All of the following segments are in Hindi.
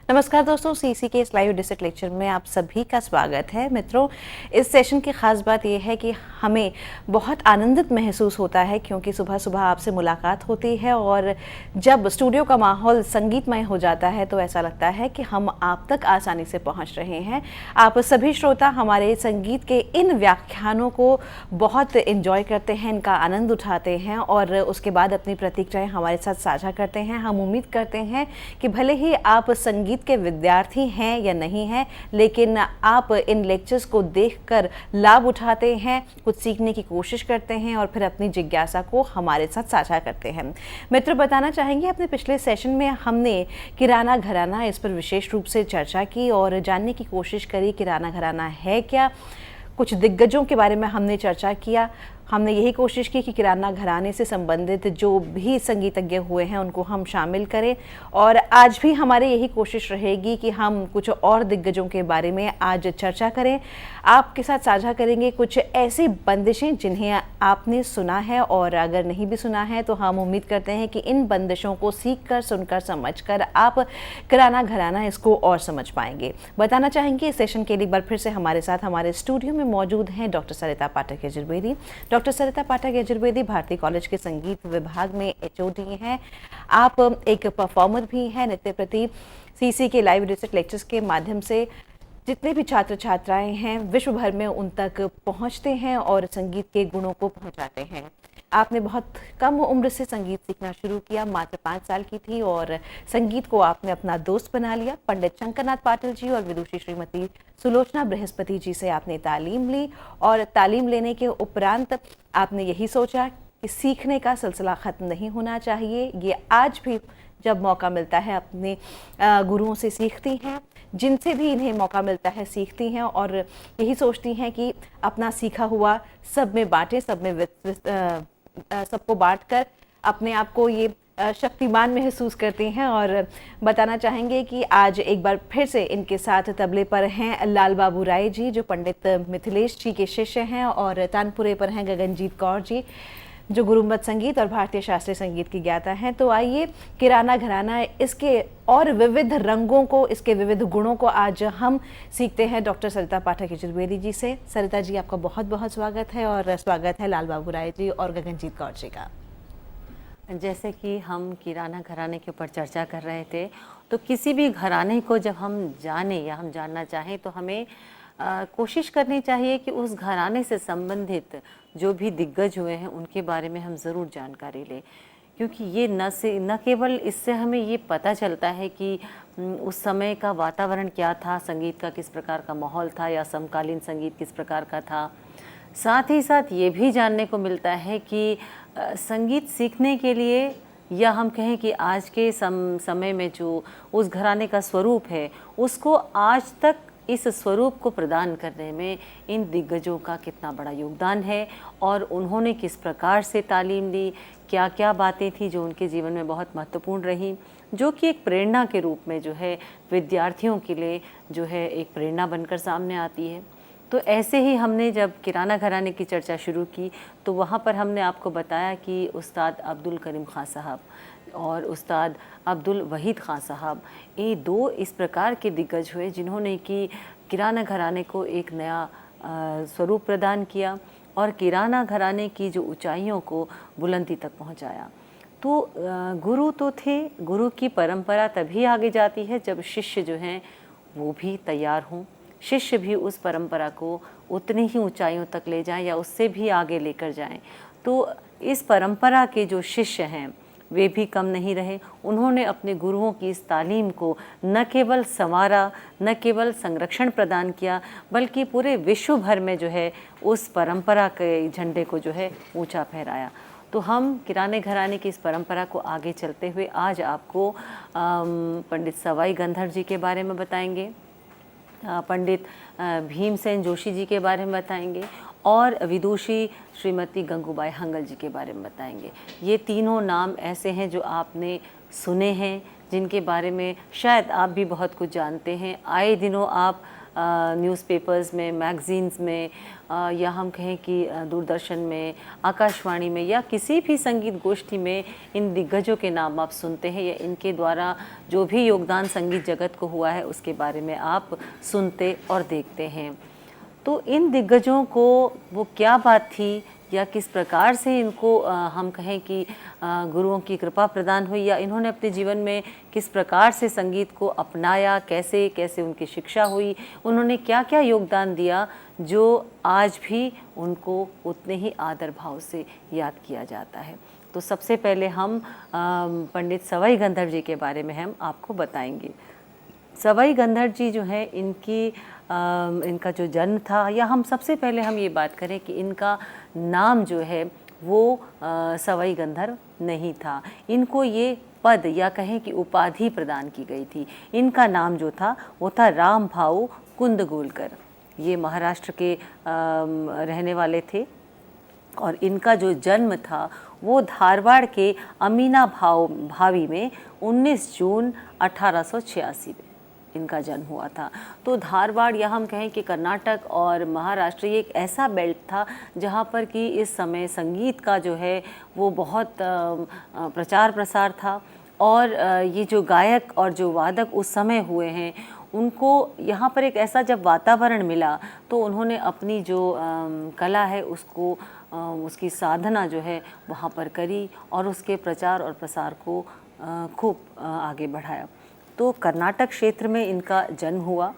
नमस्कार दोस्तों, सीसी के इस लाइव डिजिट लेक्चर में आप सभी का स्वागत है। मित्रों, इस सेशन की खास बात यह है कि हमें बहुत आनंदित महसूस होता है क्योंकि सुबह सुबह आपसे मुलाकात होती है और जब स्टूडियो का माहौल संगीतमय हो जाता है तो ऐसा लगता है कि हम आप तक आसानी से पहुंच रहे हैं। आप सभी श्रोता हमारे संगीत के इन व्याख्यानों को बहुत एंजॉय करते हैं, इनका आनंद उठाते हैं और उसके बाद अपनी प्रतिक्रियाएं हमारे साथ साझा करते हैं। हम उम्मीद करते हैं कि भले ही आप संगीत के विद्यार्थी हैं या नहीं हैं, लेकिन आप इन लेक्चर्स को देखकर लाभ उठाते हैं, कुछ सीखने की कोशिश करते हैं और फिर अपनी जिज्ञासा को हमारे साथ साझा करते हैं। मित्र, बताना चाहेंगे अपने पिछले सेशन में हमने किराना घराना इस पर विशेष रूप से चर्चा की और जानने की कोशिश करी किराना घराना है क्या। कुछ दिग्गजों के बारे में हमने चर्चा किया। हमने यही कोशिश की कि किराना घराने से संबंधित जो भी संगीतज्ञ हुए हैं उनको हम शामिल करें और आज भी हमारी यही कोशिश रहेगी कि हम कुछ और दिग्गजों के बारे में आज चर्चा करें। आपके साथ साझा करेंगे कुछ ऐसी बंदिशें जिन्हें आपने सुना है और अगर नहीं भी सुना है तो हम उम्मीद करते हैं कि इन बंदिशों को सीखकर, सुनकर, समझकर आप किराना घराना इसको और समझ पाएंगे। बताना चाहेंगे इस सेशन के लिए एक बार फिर से हमारे साथ हमारे स्टूडियो में मौजूद हैं डॉक्टर सरिता पाठक यजुर्वेदी। डॉक्टर सरिता पाठक यजुर्वेदी भारती कॉलेज के संगीत विभाग में एचओडी हैं। आप एक परफॉर्मर भी हैं। नित्य प्रति सीसी के लाइव डिजिट लेक्चर्स के माध्यम से जितने भी छात्र छात्राएं हैं विश्व भर में उन तक पहुंचते हैं और संगीत के गुणों को पहुंचाते हैं। आपने बहुत कम उम्र से संगीत सीखना शुरू किया, मात्र 5 साल की थी और संगीत को आपने अपना दोस्त बना लिया। पंडित शंकरनाथ पाटिल जी और विदुषी श्रीमती सुलोचना बृहस्पति जी से आपने तालीम ली और तालीम लेने के उपरांत आपने यही सोचा कि सीखने का सिलसिला ख़त्म नहीं होना चाहिए। ये आज भी जब मौका मिलता है अपने गुरुओं से सीखती हैं, जिनसे भी इन्हें मौका मिलता है सीखती हैं और यही सोचती हैं कि अपना सीखा हुआ सब में बांटें, सबको बांटकर अपने आप को ये शक्तिमान महसूस करते हैं। और बताना चाहेंगे कि आज एक बार फिर से इनके साथ तबले पर हैं लाल बाबू राय जी जो पंडित मिथिलेश जी के शिष्य हैं और तानपुरे पर हैं गगनजीत कौर जी जो गुरुमत संगीत और भारतीय शास्त्रीय संगीत की ज्ञाता हैं। तो आइए किराना घराना इसके और विविध रंगों को, इसके विविध गुणों को आज हम सीखते हैं डॉक्टर सरिता पाठक यजुर्वेदी जी से। सरिता जी, आपका बहुत बहुत स्वागत है और स्वागत है लाल बाबू राय जी और गगनजीत कौर जी का। जैसे कि हम किराना घराने के ऊपर चर्चा कर रहे थे, तो किसी भी घराने को जब हम जाने या हम जानना चाहें तो हमें कोशिश करनी चाहिए कि उस घराने से संबंधित जो भी दिग्गज हुए हैं उनके बारे में हम ज़रूर जानकारी लें, क्योंकि ये न केवल इससे हमें ये पता चलता है कि उस समय का वातावरण क्या था, संगीत का किस प्रकार का माहौल था या समकालीन संगीत किस प्रकार का था, साथ ही साथ ये भी जानने को मिलता है कि संगीत सीखने के लिए या हम कहें कि आज के समय में जो उस घराने का स्वरूप है उसको आज तक इस स्वरूप को प्रदान करने में इन दिग्गजों का कितना बड़ा योगदान है और उन्होंने किस प्रकार से तालीम ली, क्या क्या बातें थी जो उनके जीवन में बहुत महत्वपूर्ण रही, जो कि एक प्रेरणा के रूप में जो है विद्यार्थियों के लिए जो है एक प्रेरणा बनकर सामने आती है। तो ऐसे ही हमने जब किराना घराने की चर्चा शुरू की तो वहाँ पर हमने आपको बताया कि उस्ताद अब्दुल करीम खां साहब और उस्ताद अब्दुल वहीद खां साहब, ये दो इस प्रकार के दिग्गज हुए जिन्होंने कि किराना घराने को एक नया स्वरूप प्रदान किया और किराना घराने की जो ऊंचाइयों को बुलंदी तक पहुंचाया। तो गुरु तो थे, गुरु की परंपरा तभी आगे जाती है जब शिष्य जो हैं वो भी तैयार हों, शिष्य भी उस परंपरा को उतनी ही ऊंचाइयों तक ले जाएं या उससे भी आगे लेकर जाएं। तो इस परंपरा के जो शिष्य हैं वे भी कम नहीं रहे। उन्होंने अपने गुरुओं की इस तालीम को न केवल संवारा, न केवल संरक्षण प्रदान किया, बल्कि पूरे विश्व भर में जो है उस परंपरा के झंडे को जो है ऊंचा फहराया। तो हम किराने घराने की इस परंपरा को आगे चलते हुए आज आपको पंडित सवाई गंधर जी के बारे में बताएंगे, पंडित भीमसेन जोशी जी के बारे में बताएंगे और विदुषी श्रीमती गंगूबाई हंगल जी के बारे में बताएंगे। ये तीनों नाम ऐसे हैं जो आपने सुने हैं, जिनके बारे में शायद आप भी बहुत कुछ जानते हैं। आए दिनों आप न्यूज़पेपर्स में, मैगज़ीन्स में या हम कहें कि दूरदर्शन में, आकाशवाणी में या किसी भी संगीत गोष्ठी में इन दिग्गजों के नाम आप सुनते हैं, या इनके द्वारा जो भी योगदान संगीत जगत को हुआ है उसके बारे में आप सुनते और देखते हैं। तो इन दिग्गजों को वो क्या बात थी या किस प्रकार से इनको हम कहें कि गुरुओं की कृपा प्रदान हुई, या इन्होंने अपने जीवन में किस प्रकार से संगीत को अपनाया, कैसे कैसे उनकी शिक्षा हुई, उन्होंने क्या क्या योगदान दिया, जो आज भी उनको उतने ही आदर भाव से याद किया जाता है। तो सबसे पहले हम पंडित सवाई गंधर्व जी के बारे में हम आपको बताएंगे। सवाई गंधर्व जी जो है, इनका जो जन्म था, या हम सबसे पहले हम ये बात करें कि इनका नाम जो है वो सवाई गंधर्व नहीं था। इनको ये पद या कहें कि उपाधि प्रदान की गई थी। इनका नाम जो था वो था राम भाऊ कुंदगोलकर। ये महाराष्ट्र के रहने वाले थे और इनका जो जन्म था वो धारवाड़ के अमीना भावी में 19 जून 1886 में इनका जन्म हुआ था। तो धारवाड़, या हम कहें कि कर्नाटक और महाराष्ट्र, ये एक ऐसा बेल्ट था जहाँ पर कि इस समय संगीत का जो है वो बहुत प्रचार प्रसार था। और ये जो गायक और जो वादक उस समय हुए हैं, उनको यहाँ पर एक ऐसा जब वातावरण मिला तो उन्होंने अपनी जो कला है उसको उसकी साधना जो है वहाँ पर करी और उसके प्रचार और प्रसार को खूब आगे बढ़ाया। तो कर्नाटक क्षेत्र में इनका जन्म हुआ।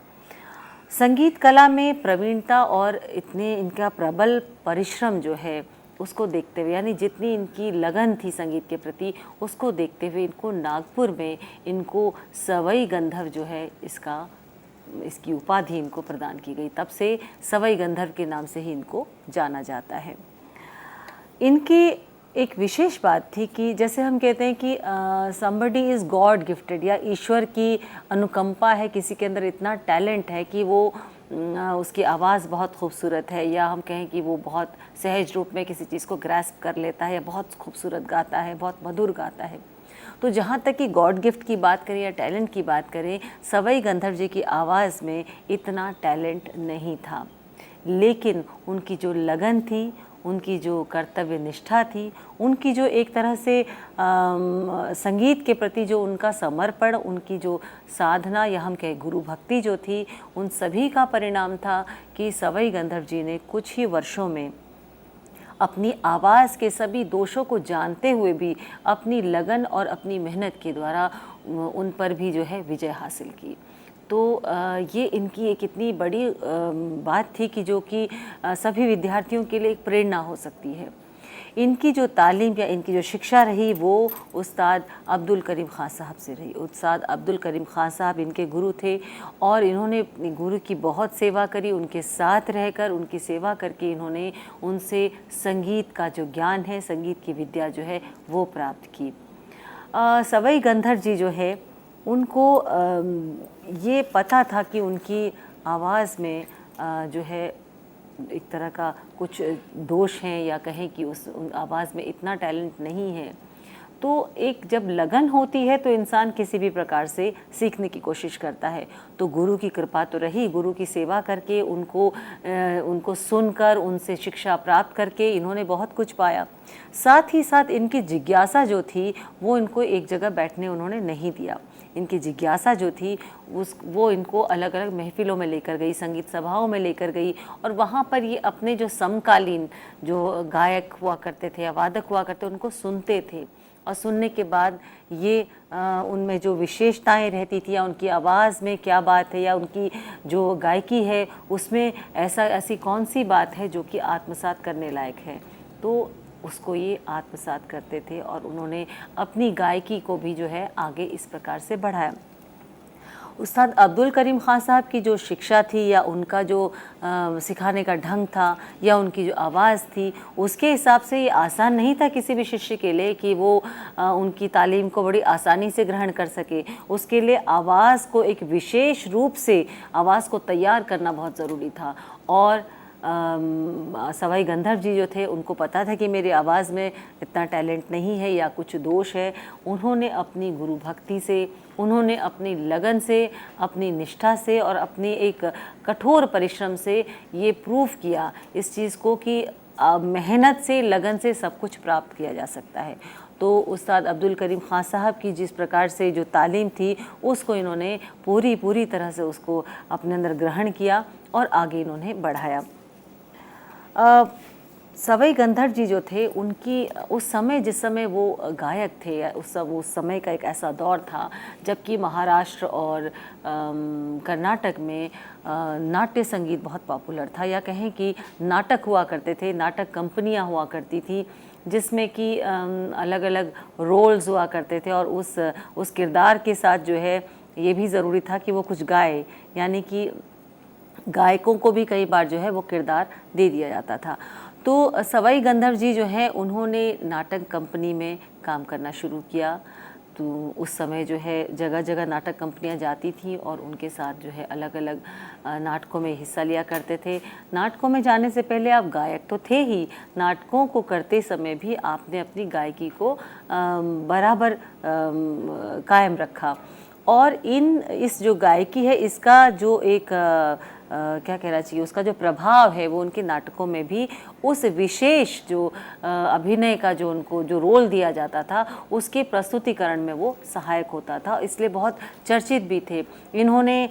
संगीत कला में प्रवीणता और इतने इनका प्रबल परिश्रम जो है उसको देखते हुए, यानी जितनी इनकी लगन थी संगीत के प्रति, उसको देखते हुए इनको नागपुर में इनको सवाई गंधर्व जो है इसकी उपाधि इनको प्रदान की गई। तब से सवाई गंधर्व के नाम से ही इनको जाना जाता है। इनकी एक विशेष बात थी कि जैसे हम कहते हैं कि somebody इज़ गॉड गिफ्टेड, या ईश्वर की अनुकंपा है, किसी के अंदर इतना टैलेंट है कि वो उसकी आवाज़ बहुत खूबसूरत है, या हम कहें कि वो बहुत सहज रूप में किसी चीज़ को ग्रैस्प कर लेता है, या बहुत खूबसूरत गाता है, बहुत मधुर गाता है। तो जहाँ तक कि गॉड गिफ्ट की बात करें या टैलेंट की बात करें, सवाई गंधर्व जी की आवाज़ में इतना टैलेंट नहीं था, लेकिन उनकी जो लगन थी, उनकी जो कर्तव्य निष्ठा थी, उनकी जो एक तरह से संगीत के प्रति जो उनका समर्पण, उनकी जो साधना या हम कहें गुरु भक्ति जो थी, उन सभी का परिणाम था कि सवाई गंधर्व जी ने कुछ ही वर्षों में अपनी आवाज़ के सभी दोषों को जानते हुए भी अपनी लगन और अपनी मेहनत के द्वारा उन पर भी जो है विजय हासिल की। तो ये इनकी एक इतनी बड़ी बात थी कि जो कि सभी विद्यार्थियों के लिए एक प्रेरणा हो सकती है। इनकी जो तालीम या इनकी जो शिक्षा रही वो उस्ताद अब्दुल करीम खां साहब से रही। उस्ताद अब्दुल करीम खां साहब इनके गुरु थे और इन्होंने अपने गुरु की बहुत सेवा करी। उनके साथ रहकर, उनकी सेवा करके इन्होंने उनसे संगीत का जो ज्ञान है, संगीत की विद्या जो है वो प्राप्त की। सवाई गंधर्व जी जो है उनको ये पता था कि उनकी आवाज़ में जो है एक तरह का कुछ दोष हैं, या कहें कि उन आवाज़ में इतना टैलेंट नहीं है। तो एक जब लगन होती है तो इंसान किसी भी प्रकार से सीखने की कोशिश करता है। तो गुरु की कृपा तो रही, गुरु की सेवा करके उनको सुनकर, उनसे शिक्षा प्राप्त करके इन्होंने बहुत कुछ पाया। साथ ही साथ इनकी जिज्ञासा जो थी वो इनको एक जगह बैठने उन्होंने नहीं दिया। इनकी जिज्ञासा जो थी वो इनको अलग अलग महफिलों में लेकर गई, संगीत सभाओं में लेकर गई, और वहाँ पर ये अपने जो समकालीन जो गायक हुआ करते थे या वादक हुआ करते उनको सुनते थे। और सुनने के बाद ये उनमें जो विशेषताएं रहती थी, या उनकी आवाज़ में क्या बात है, या उनकी जो गायकी है उसमें ऐसी कौन सी बात है जो कि आत्मसात करने लायक है, तो उसको ये आत्मसात करते थे और उन्होंने अपनी गायकी को भी जो है आगे इस प्रकार से बढ़ाया। उस्ताद अब्दुल करीम खां साहब की जो शिक्षा थी, या उनका जो सिखाने का ढंग था, या उनकी जो आवाज़ थी, उसके हिसाब से ये आसान नहीं था किसी भी शिष्य के लिए कि वो उनकी तालीम को बड़ी आसानी से ग्रहण कर सके। उसके लिए आवाज़ को एक विशेष रूप से आवाज़ को तैयार करना बहुत ज़रूरी था। और सवाई गंधर्व जी जो थे उनको पता था कि मेरी आवाज़ में इतना टैलेंट नहीं है या कुछ दोष है। उन्होंने अपनी गुरु भक्ति से, उन्होंने अपनी लगन से, अपनी निष्ठा से और अपनी एक कठोर परिश्रम से ये प्रूव किया इस चीज़ को कि मेहनत से, लगन से सब कुछ प्राप्त किया जा सकता है। तो उस्ताद अब्दुल करीम ख़ान साहब की जिस प्रकार से जो तालीम थी उसको इन्होंने पूरी तरह से उसको अपने अंदर ग्रहण किया और आगे इन्होंने बढ़ाया। सवाई गंधर्व जी जो थे उनकी उस समय, जिस समय वो गायक थे, उस समय का एक ऐसा दौर था जबकि महाराष्ट्र और कर्नाटक में नाट्य संगीत बहुत पॉपुलर था, या कहें कि नाटक हुआ करते थे, नाटक कंपनियां हुआ करती थी जिसमें कि अलग अलग रोल्स हुआ करते थे और उस किरदार के साथ जो है ये भी ज़रूरी था कि वो कुछ गाए, यानी कि गायकों को भी कई बार जो है वो किरदार दे दिया जाता था। तो सवाई गंधर्व जी जो है उन्होंने नाटक कंपनी में काम करना शुरू किया। तो उस समय जो है जगह जगह नाटक कंपनियां जाती थीं और उनके साथ जो है अलग अलग नाटकों में हिस्सा लिया करते थे। नाटकों में जाने से पहले आप गायक तो थे ही, नाटकों को करते समय भी आपने अपनी गायकी को बराबर कायम रखा। और इस जो गायकी है इसका जो एक क्या कहना चाहिए, उसका जो प्रभाव है वो उनके नाटकों में भी उस विशेष जो अभिनय का जो उनको जो रोल दिया जाता था उसके प्रस्तुतिकरण में वो सहायक होता था, इसलिए बहुत चर्चित भी थे। इन्होंने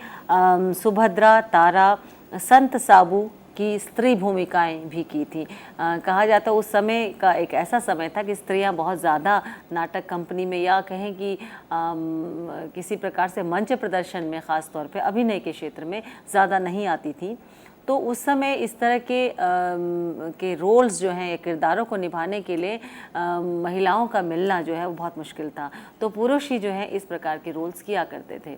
सुभद्रा, तारा, संत साबू की स्त्री भूमिकाएं भी की थी। कहा जाता उस समय का एक ऐसा समय था कि स्त्रियां बहुत ज़्यादा नाटक कंपनी में, या कहें कि किसी प्रकार से मंच प्रदर्शन में, ख़ास तौर पे अभिनय के क्षेत्र में ज़्यादा नहीं आती थी। तो उस समय इस तरह के रोल्स जो हैं, किरदारों को निभाने के लिए महिलाओं का मिलना जो है वो बहुत मुश्किल था। तो पुरुष ही जो है इस प्रकार के रोल्स किया करते थे।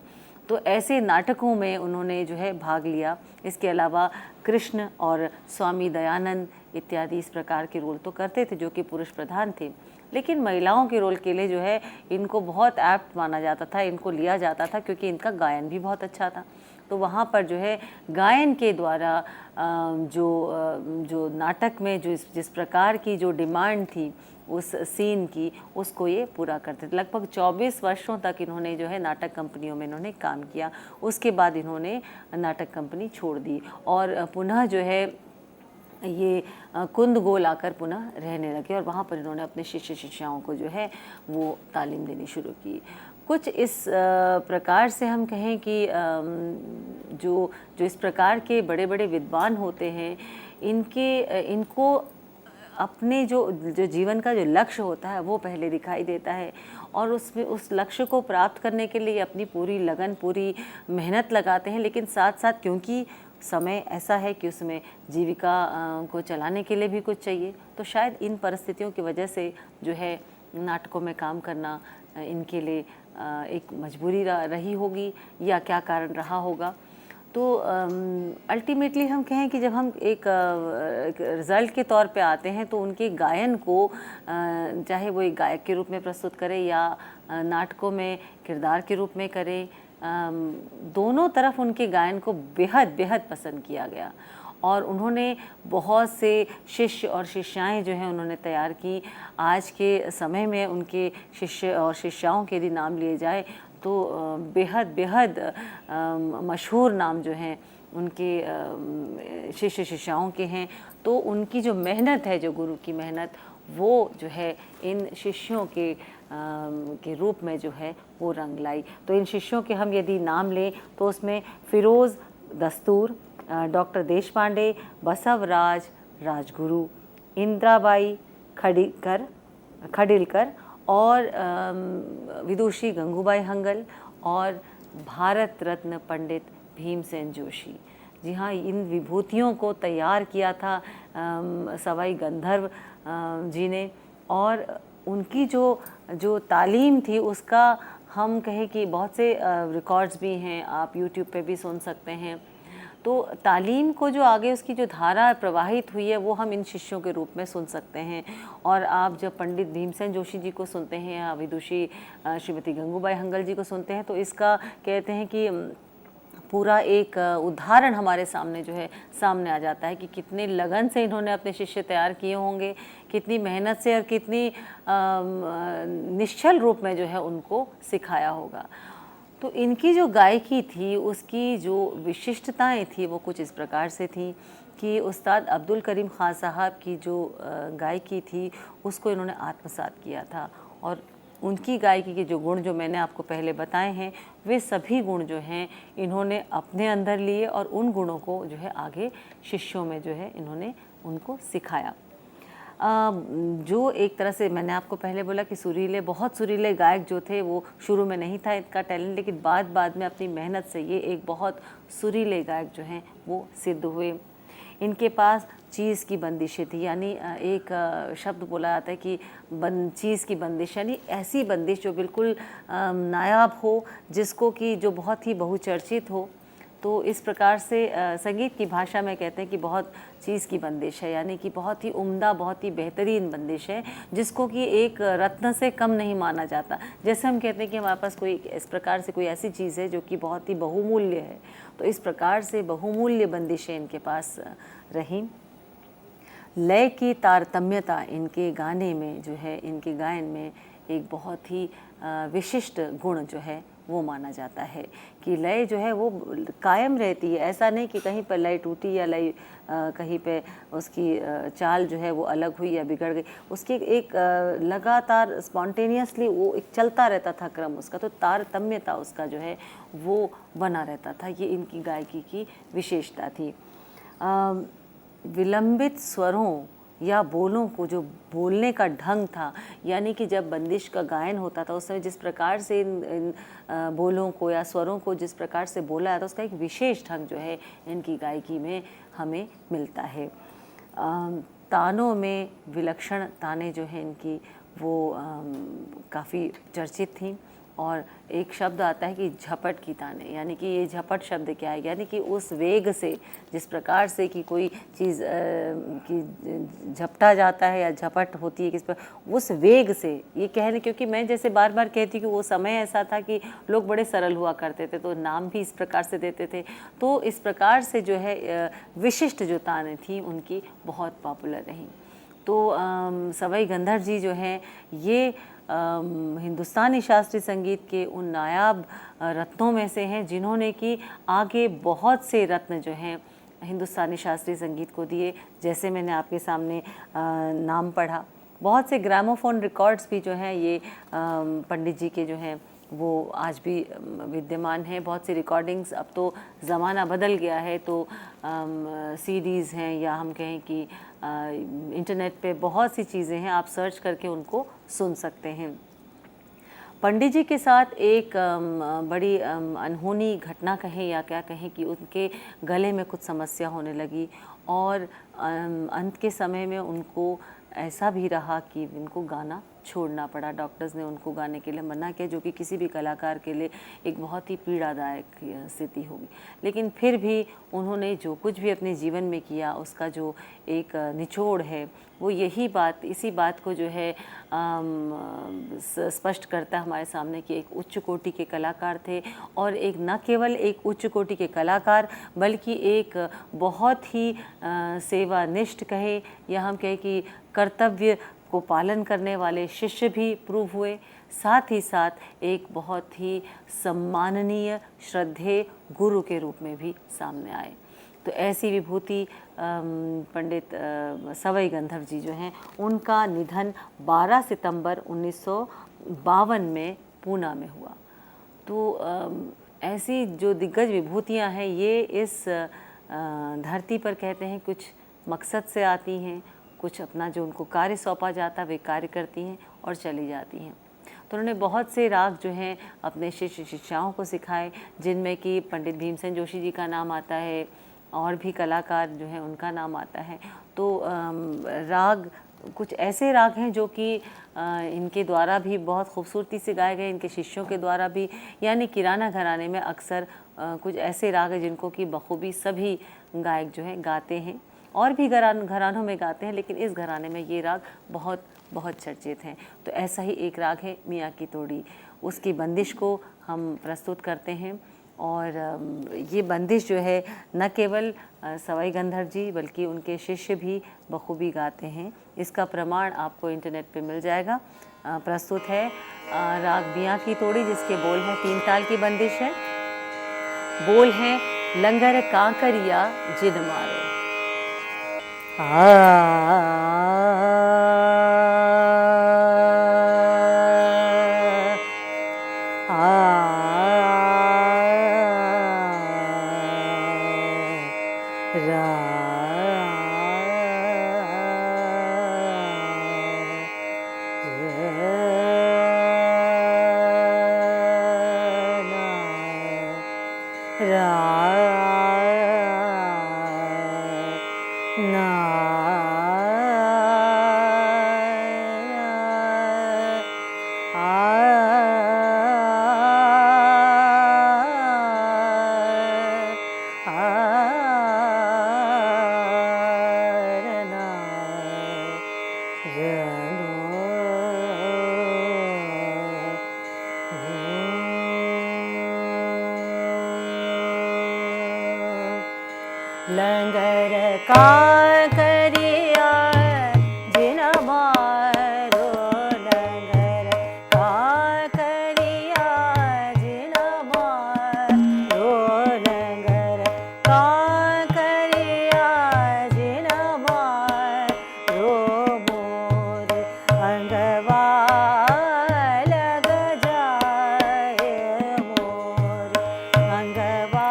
तो ऐसे नाटकों में उन्होंने जो है भाग लिया। इसके अलावा कृष्ण और स्वामी दयानंद इत्यादि इस प्रकार के रोल तो करते थे जो कि पुरुष प्रधान थे, लेकिन महिलाओं के रोल के लिए जो है इनको बहुत एप्ट माना जाता था, इनको लिया जाता था क्योंकि इनका गायन भी बहुत अच्छा था। तो वहाँ पर जो है गायन के द्वारा जो नाटक में जिस प्रकार की जो डिमांड थी उस सीन की, उसको ये पूरा करते थे। लगभग 24 वर्षों तक इन्होंने जो है नाटक कंपनियों में इन्होंने काम किया। उसके बाद इन्होंने नाटक कंपनी छोड़ दी और पुनः जो है ये कुंदगोल आकर पुनः रहने लगे और वहाँ पर इन्होंने अपने शिष्य शिष्याओं को जो है वो तालीम देनी शुरू की। कुछ इस प्रकार से हम कहें कि जो इस प्रकार के बड़े बड़े विद्वान होते हैं, इनको अपने जो जीवन का जो लक्ष्य होता है वो पहले दिखाई देता है और उसमें उस लक्ष्य को प्राप्त करने के लिए अपनी पूरी लगन, पूरी मेहनत लगाते हैं। लेकिन साथ साथ क्योंकि समय ऐसा है कि उसमें जीविका को चलाने के लिए भी कुछ चाहिए, तो शायद इन परिस्थितियों की वजह से जो है नाटकों में काम करना इनके लिए एक मजबूरी रही होगी या क्या कारण रहा होगा। तो अल्टीमेटली हम कहें कि जब हम एक रिज़ल्ट के तौर पे आते हैं तो उनके गायन को चाहे वो एक गायक के रूप में प्रस्तुत करें या नाटकों में किरदार के रूप में करें, दोनों तरफ उनके गायन को बेहद बेहद पसंद किया गया और उन्होंने बहुत से शिष्य और शिष्याएं जो हैं उन्होंने तैयार की। आज के समय में उनके शिष्य और शिष्याओं के यदि नाम लिए जाए तो बेहद बेहद मशहूर नाम जो हैं उनके शिष्य शिष्याओं के हैं। तो उनकी जो मेहनत है, जो गुरु की मेहनत, वो जो है इन शिष्यों के रूप में जो है वो रंग लाई। तो इन शिष्यों के हम यदि नाम लें तो उसमें फिरोज़ दस्तूर, डॉक्टर देशपांडे, बसवराज राजगुरु, इंदिराबाई खडिलकर और विदुषी गंगूबाई हंगल और भारत रत्न पंडित भीमसेन जोशी। जी हाँ, इन विभूतियों को तैयार किया था सवाई गंधर्व जी ने और उनकी जो तालीम थी उसका हम कहें कि बहुत से रिकॉर्ड्स भी हैं, आप यूट्यूब पे भी सुन सकते हैं। तो तालीम को जो आगे उसकी जो धारा प्रवाहित हुई है वो हम इन शिष्यों के रूप में सुन सकते हैं। और आप जब पंडित भीमसेन जोशी जी को सुनते हैं या विदुषी श्रीमती गंगूबाई हंगल जी को सुनते हैं तो इसका कहते हैं कि पूरा एक उदाहरण हमारे सामने जो है सामने आ जाता है कि कितने लगन से इन्होंने अपने शिष्य तैयार किए होंगे, कितनी मेहनत से और कितनी निश्चल रूप में जो है उनको सिखाया होगा। तो इनकी जो गायकी थी उसकी जो विशिष्टताएं थी वो कुछ इस प्रकार से थी कि उस्ताद अब्दुल करीम ख़ान साहब की जो गायकी थी उसको इन्होंने आत्मसात किया था, और उनकी गायकी के जो गुण जो मैंने आपको पहले बताए हैं वे सभी गुण जो हैं इन्होंने अपने अंदर लिए और उन गुणों को जो है आगे शिष्यों में जो है इन्होंने उनको सिखाया। जो एक तरह से मैंने आपको पहले बोला कि बहुत सुरीले गायक जो थे वो शुरू में नहीं था इनका टैलेंट, लेकिन बाद में अपनी मेहनत से ये एक बहुत सुरीले गायक जो हैं वो सिद्ध हुए। इनके पास चीज़ की बंदिशें थी, यानी एक शब्द बोला जाता है कि चीज़ की बंदिश, यानी ऐसी बंदिश जो बिल्कुल नायाब हो, जिसको कि जो बहुत ही बहुचर्चित हो। तो इस प्रकार से संगीत की भाषा में कहते हैं कि बहुत चीज़ की बंदिश है, यानी कि बहुत ही उम्दा, बहुत ही बेहतरीन बंदिश है, जिसको कि एक रत्न से कम नहीं माना जाता। जैसे हम कहते हैं कि हमारे पास कोई इस प्रकार से कोई ऐसी चीज़ है जो कि बहुत ही बहुमूल्य है, तो इस प्रकार से बहुमूल्य बंदिशें इनके पास रहीं। लय की तारतम्यता इनके गाने में जो है, इनके गायन में एक बहुत ही विशिष्ट गुण जो है वो माना जाता है कि लय जो है वो कायम रहती है। ऐसा नहीं कि कहीं पर लय टूटी या लय कहीं पे उसकी चाल जो है वो अलग हुई या बिगड़ गई, उसकी एक लगातार स्पॉन्टेनियसली वो एक चलता रहता था क्रम उसका, तो तारतम्यता उसका जो है वो बना रहता था। ये इनकी गायकी की विशेषता थी। विलंबित स्वरों या बोलों को, जो बोलने का ढंग था, यानी कि जब बंदिश का गायन होता था उस समय जिस प्रकार से इन बोलों को या स्वरों को जिस प्रकार से बोला जाता, उसका एक विशेष ढंग जो है इनकी गायकी में हमें मिलता है। तानों में विलक्षण ताने जो हैं इनकी वो काफ़ी चर्चित थी, और एक शब्द आता है कि झपट की ताने, यानी कि ये झपट शब्द क्या है, यानी कि उस वेग से, जिस प्रकार से कि कोई चीज़ की झपटा जाता है या झपट होती है किस पर, उस वेग से ये कहने, क्योंकि मैं जैसे बार बार कहती हूँ कि वो समय ऐसा था कि लोग बड़े सरल हुआ करते थे, तो नाम भी इस प्रकार से देते थे। तो इस प्रकार से जो है विशिष्ट जो ताने थी उनकी बहुत पॉपुलर रहीं। तो सवाई गंधर्व जी जो हैं ये हिंदुस्तानी शास्त्रीय संगीत के उन नायाब रत्नों में से हैं जिन्होंने कि आगे बहुत से रत्न जो हैं हिंदुस्तानी शास्त्रीय संगीत को दिए। जैसे मैंने आपके सामने नाम पढ़ा, बहुत से ग्रामोफोन रिकॉर्ड्स भी जो हैं ये पंडित जी के जो हैं वो आज भी विद्यमान हैं। बहुत सी रिकॉर्डिंग्स, अब तो ज़माना बदल गया है, तो सीडीज़ हैं या हम कहें कि इंटरनेट पे बहुत सी चीज़ें हैं, आप सर्च करके उनको सुन सकते हैं। पंडित जी के साथ एक बड़ी अनहोनी घटना कहें या क्या कहें कि उनके गले में कुछ समस्या होने लगी, और अंत के समय में उनको ऐसा भी रहा कि उनको गाना छोड़ना पड़ा। डॉक्टर्स ने उनको गाने के लिए मना किया, जो कि किसी भी कलाकार के लिए एक बहुत ही पीड़ादायक स्थिति होगी। लेकिन फिर भी उन्होंने जो कुछ भी अपने जीवन में किया उसका जो एक निचोड़ है वो यही बात, इसी बात को जो है स्पष्ट करता है हमारे सामने कि एक उच्च कोटि के कलाकार थे, और एक न केवल एक उच्च कोटि के कलाकार बल्कि एक बहुत ही सेवानिष्ठ कहे या हम कहें कि कर्तव्य को पालन करने वाले शिष्य भी प्रूव हुए, साथ ही साथ एक बहुत ही सम्माननीय श्रद्धेय गुरु के रूप में भी सामने आए। तो ऐसी विभूति पंडित सवाई गंधर्व जी जो हैं उनका निधन 12 सितंबर 1952 में पूना में हुआ। तो ऐसी जो दिग्गज विभूतियां हैं ये इस धरती पर कहते हैं कुछ मकसद से आती हैं, कुछ अपना जो उनको कार्य सौंपा जाता है वे कार्य करती हैं और चली जाती हैं। तो उन्होंने बहुत से राग जो हैं अपने शिष्य शिष्याओं को सिखाए, जिनमें कि पंडित भीमसेन जोशी जी का नाम आता है, और भी कलाकार जो हैं उनका नाम आता है। तो राग कुछ ऐसे राग हैं जो कि इनके द्वारा भी बहुत खूबसूरती से गाए गए, इनके शिष्यों के द्वारा भी, यानी किराना घराने में अक्सर कुछ ऐसे राग हैं जिनको कि बखूबी सभी गायक जो हैं गाते हैं, और भी घरानों में गाते हैं, लेकिन इस घराने में ये राग बहुत बहुत चर्चित हैं। तो ऐसा ही एक राग है मियाँ की तोड़ी, उसकी बंदिश को हम प्रस्तुत करते हैं। और ये बंदिश जो है न केवल सवाई गंधर्व जी बल्कि उनके शिष्य भी बखूबी गाते हैं। इसका प्रमाण आपको इंटरनेट पे मिल जाएगा। प्रस्तुत है राग बियाँ की तोड़ी, जिसके बोल हैं, 3 ताल की बंदिश है। बोल हैं, लंगर कांकरिया जिन मारो। लंगर कांकरिया जिन मारो, लंगर कांकरिया जिन मारो, लंगर कांकरिया जिन मारो, मोर अंगवा लग जाए, मोर अंगवा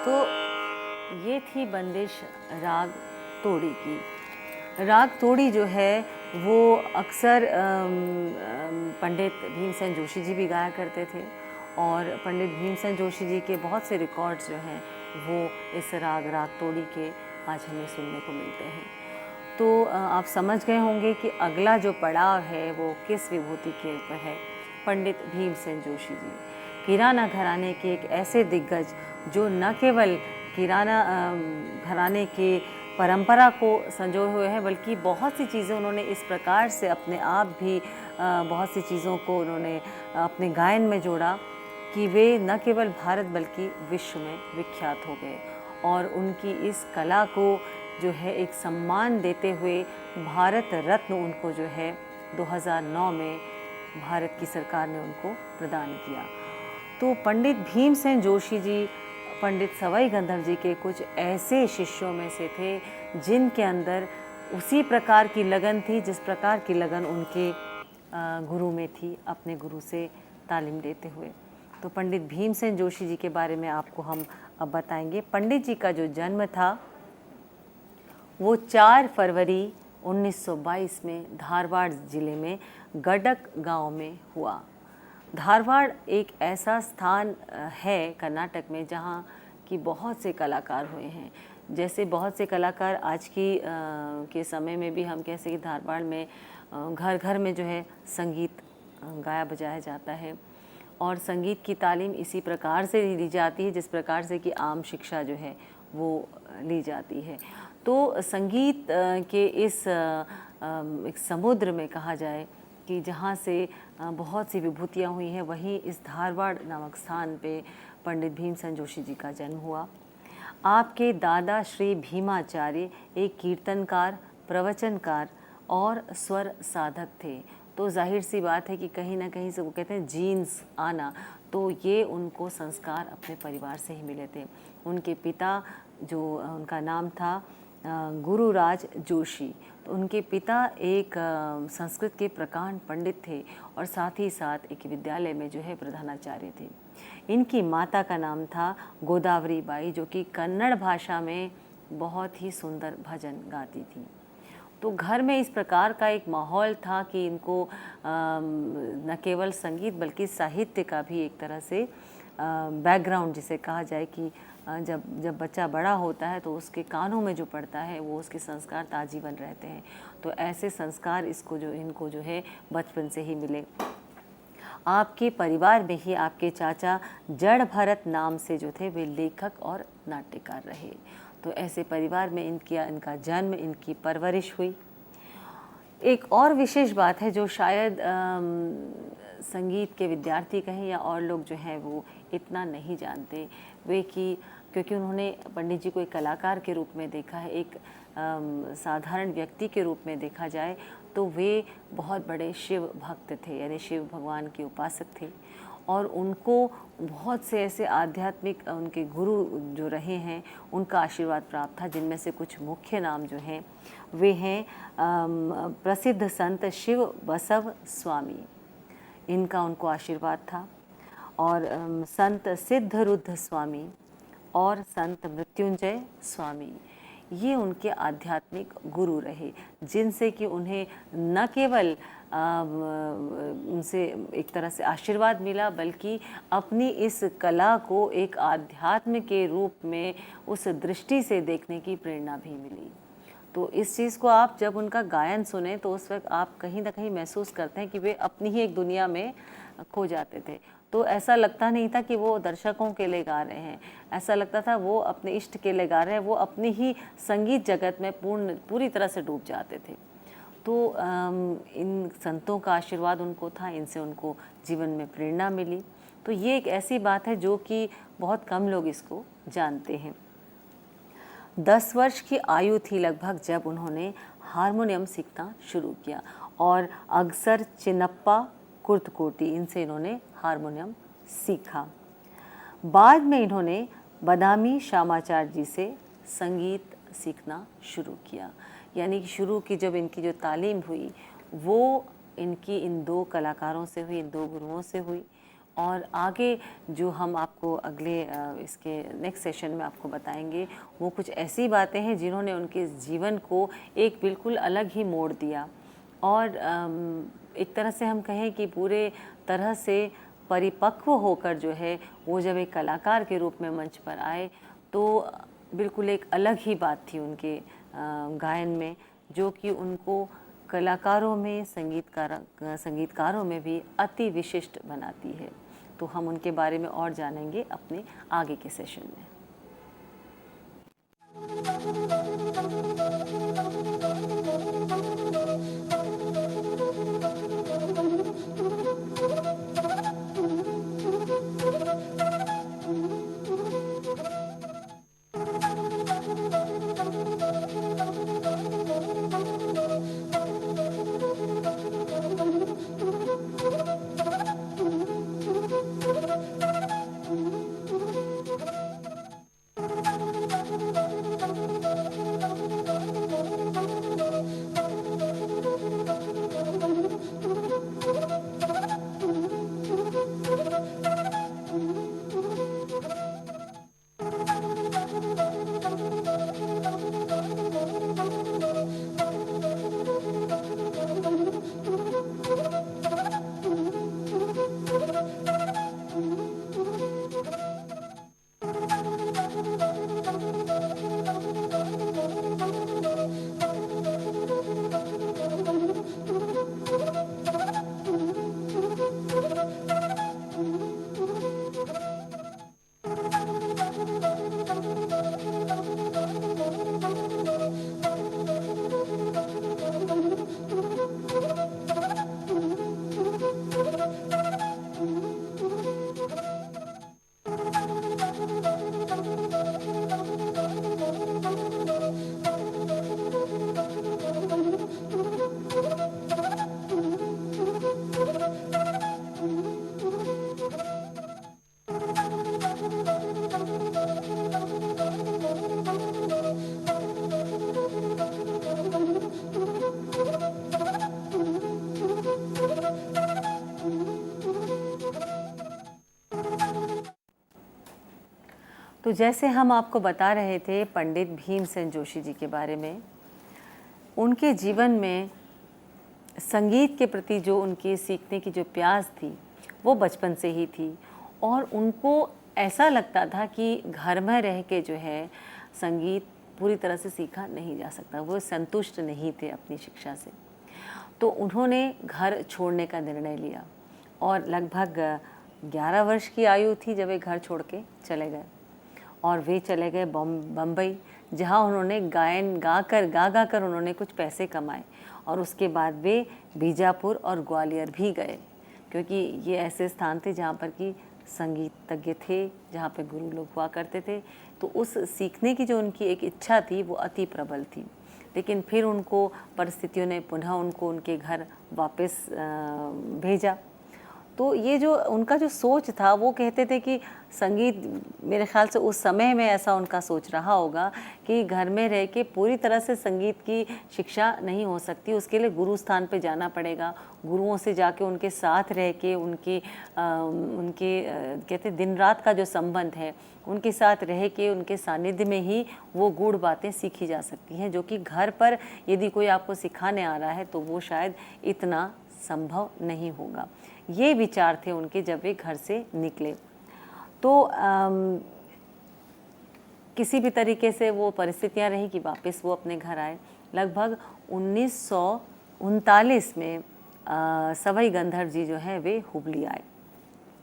तो ये थी बंदिश राग तोड़ी की। राग तोड़ी जो है वो अक्सर पंडित भीमसेन जोशी जी भी गाया करते थे और पंडित भीमसेन जोशी जी के बहुत से रिकॉर्ड्स जो हैं वो इस राग तोड़ी के आज हमें सुनने को मिलते हैं। तो आप समझ गए होंगे कि अगला जो पड़ाव है वो किस विभूति के ऊपर है। पंडित भीमसेन जोशी जी किराना घराने के एक ऐसे दिग्गज जो न केवल किराना घराने की परंपरा को संजोए हुए हैं बल्कि बहुत सी चीज़ें उन्होंने इस प्रकार से अपने आप भी बहुत सी चीज़ों को उन्होंने अपने गायन में जोड़ा कि वे न केवल भारत बल्कि विश्व में विख्यात हो गए। और उनकी इस कला को जो है एक सम्मान देते हुए भारत रत्न उनको जो है 2009 में भारत की सरकार ने उनको प्रदान किया। तो पंडित भीमसेन जोशी जी पंडित सवाई गंधर्व जी के कुछ ऐसे शिष्यों में से थे जिनके अंदर उसी प्रकार की लगन थी जिस प्रकार की लगन उनके गुरु में थी, अपने गुरु से तालीम लेते हुए। तो पंडित भीमसेन जोशी जी के बारे में आपको हम अब बताएंगे। पंडित जी का जो जन्म था वो 4 फरवरी 1922 में धारवाड़ ज़िले में गडक गांव में हुआ। धारवाड़ एक ऐसा स्थान है कर्नाटक में जहां कि बहुत से कलाकार हुए हैं। जैसे बहुत से कलाकार आज के समय में भी हम कह सकते कि धारवाड़ में घर घर में जो है संगीत गाया बजाया जाता है और संगीत की तालीम इसी प्रकार से ली जाती है जिस प्रकार से कि आम शिक्षा जो है वो ली जाती है। तो संगीत के इस एक समुद्र में कहा जाए कि जहाँ से बहुत सी विभूतियाँ हुई हैं, वहीं इस धारवाड़ नामक स्थान पे पंडित भीमसेन जोशी जी का जन्म हुआ। आपके दादा श्री भीमाचार्य एक कीर्तनकार, प्रवचनकार और स्वर साधक थे। तो जाहिर सी बात है कि कहीं ना कहीं से वो कहते हैं जीन्स आना, तो ये उनको संस्कार अपने परिवार से ही मिले थे। उनके पिता जो उनका नाम था गुरुराज जोशी, तो उनके पिता एक संस्कृत के प्रकांड पंडित थे और साथ ही साथ एक विद्यालय में जो है प्रधानाचार्य थे। इनकी माता का नाम था गोदावरी बाई, जो कि कन्नड़ भाषा में बहुत ही सुंदर भजन गाती थी। तो घर में इस प्रकार का एक माहौल था कि इनको न केवल संगीत बल्कि साहित्य का भी एक तरह से बैकग्राउंड जिसे कहा जाए कि जब बच्चा बड़ा होता है तो उसके कानों में जो पड़ता है वो उसके संस्कार ताजीवन रहते हैं। तो ऐसे संस्कार इनको जो है बचपन से ही मिले। आपके परिवार में ही आपके चाचा जड़ भरत नाम से जो थे वे लेखक और नाट्यकार रहे। तो ऐसे परिवार में इनका जन्म, इनकी परवरिश हुई। एक और विशेष बात है जो शायद संगीत के विद्यार्थी कहें या और लोग जो हैं वो इतना नहीं जानते, वे कि क्योंकि उन्होंने पंडित जी को एक कलाकार के रूप में देखा है, एक साधारण व्यक्ति के रूप में देखा जाए तो वे बहुत बड़े शिव भक्त थे, यानी शिव भगवान के उपासक थे। और उनको बहुत से ऐसे आध्यात्मिक उनके गुरु जो रहे हैं उनका आशीर्वाद प्राप्त था, जिनमें से कुछ मुख्य नाम जो हैं वे हैं प्रसिद्ध संत शिव बसव स्वामी, इनका उनको आशीर्वाद था, और संत सिद्धरुद्ध स्वामी और संत मृत्युंजय स्वामी, ये उनके आध्यात्मिक गुरु रहे, जिनसे कि उन्हें न केवल उनसे एक तरह से आशीर्वाद मिला बल्कि अपनी इस कला को एक आध्यात्म के रूप में उस दृष्टि से देखने की प्रेरणा भी मिली। तो इस चीज़ को आप जब उनका गायन सुने तो उस वक्त आप कहीं ना कहीं महसूस करते हैं कि वे अपनी ही एक दुनिया में खो जाते थे। तो ऐसा लगता नहीं था कि वो दर्शकों के लिए गा रहे हैं, ऐसा लगता था वो अपने इष्ट के लिए गा रहे हैं, वो अपनी ही संगीत जगत में पूरी तरह से डूब जाते थे। तो इन संतों का आशीर्वाद उनको था, इनसे उनको जीवन में प्रेरणा मिली। तो ये एक ऐसी बात है जो कि बहुत कम लोग इसको जानते हैं। 10 वर्ष की आयु थी लगभग जब उन्होंने हारमोनियम सीखना शुरू किया और अगसर, चिन्नप्पा, कुर्तकोटी, इनसे इन्होंने हारमोनियम सीखा। बाद में इन्होंने बदामी श्यामाचार्य जी से संगीत सीखना शुरू किया, यानी कि शुरू की जब इनकी जो तालीम हुई वो इनकी इन 2 कलाकारों से हुई, इन 2 गुरुओं से हुई। और आगे जो हम आपको अगले इसके नेक्स्ट सेशन में आपको बताएंगे वो कुछ ऐसी बातें हैं जिन्होंने उनके जीवन को एक बिल्कुल अलग ही मोड़ दिया और एक तरह से हम कहें कि पूरे तरह से परिपक्व होकर जो है वो जब एक कलाकार के रूप में मंच पर आए तो बिल्कुल एक अलग ही बात थी उनके गायन में, जो कि उनको कलाकारों में, संगीतकारों में भी अति विशिष्ट बनाती है। तो हम उनके बारे में और जानेंगे अपने आगे के सेशन में। तो जैसे हम आपको बता रहे थे पंडित भीमसेन जोशी जी के बारे में, उनके जीवन में संगीत के प्रति जो उनकी सीखने की जो प्यास थी वो बचपन से ही थी, और उनको ऐसा लगता था कि घर में रह के जो है संगीत पूरी तरह से सीखा नहीं जा सकता, वो संतुष्ट नहीं थे अपनी शिक्षा से। तो उन्होंने घर छोड़ने का निर्णय लिया और लगभग 11 वर्ष की आयु थी जब वे घर छोड़ के चले गए, और वे चले गए बम्बई, जहाँ उन्होंने गायन गा कर उन्होंने कुछ पैसे कमाए, और उसके बाद वे बीजापुर और ग्वालियर भी गए, क्योंकि ये ऐसे स्थान थे जहाँ पर कि संगीतज्ञ थे, जहाँ पे गुरु लोग हुआ करते थे। तो उस सीखने की जो उनकी एक इच्छा थी वो अति प्रबल थी, लेकिन फिर उनको परिस्थितियों ने पुनः उनको उनके घर वापस भेजा। तो ये जो उनका जो सोच था, वो कहते थे कि संगीत, मेरे ख्याल से उस समय में ऐसा उनका सोच रहा होगा कि घर में रह के पूरी तरह से संगीत की शिक्षा नहीं हो सकती, उसके लिए गुरु स्थान पे जाना पड़ेगा, गुरुओं से जाके उनके साथ रह के उनके कहते दिन रात का जो संबंध है उनके साथ रह के उनके सानिध्य में ही वो गूढ़ बातें सीखी जा सकती हैं, जो कि घर पर यदि कोई आपको सिखाने आ रहा है तो वो शायद इतना संभव नहीं होगा। ये विचार थे उनके जब वे घर से निकले। तो किसी भी तरीके से वो परिस्थितियां रही कि वापस वो अपने घर आए। लगभग 1939 में सवाई गंधर्व जी जो हैं वे हुबली आए,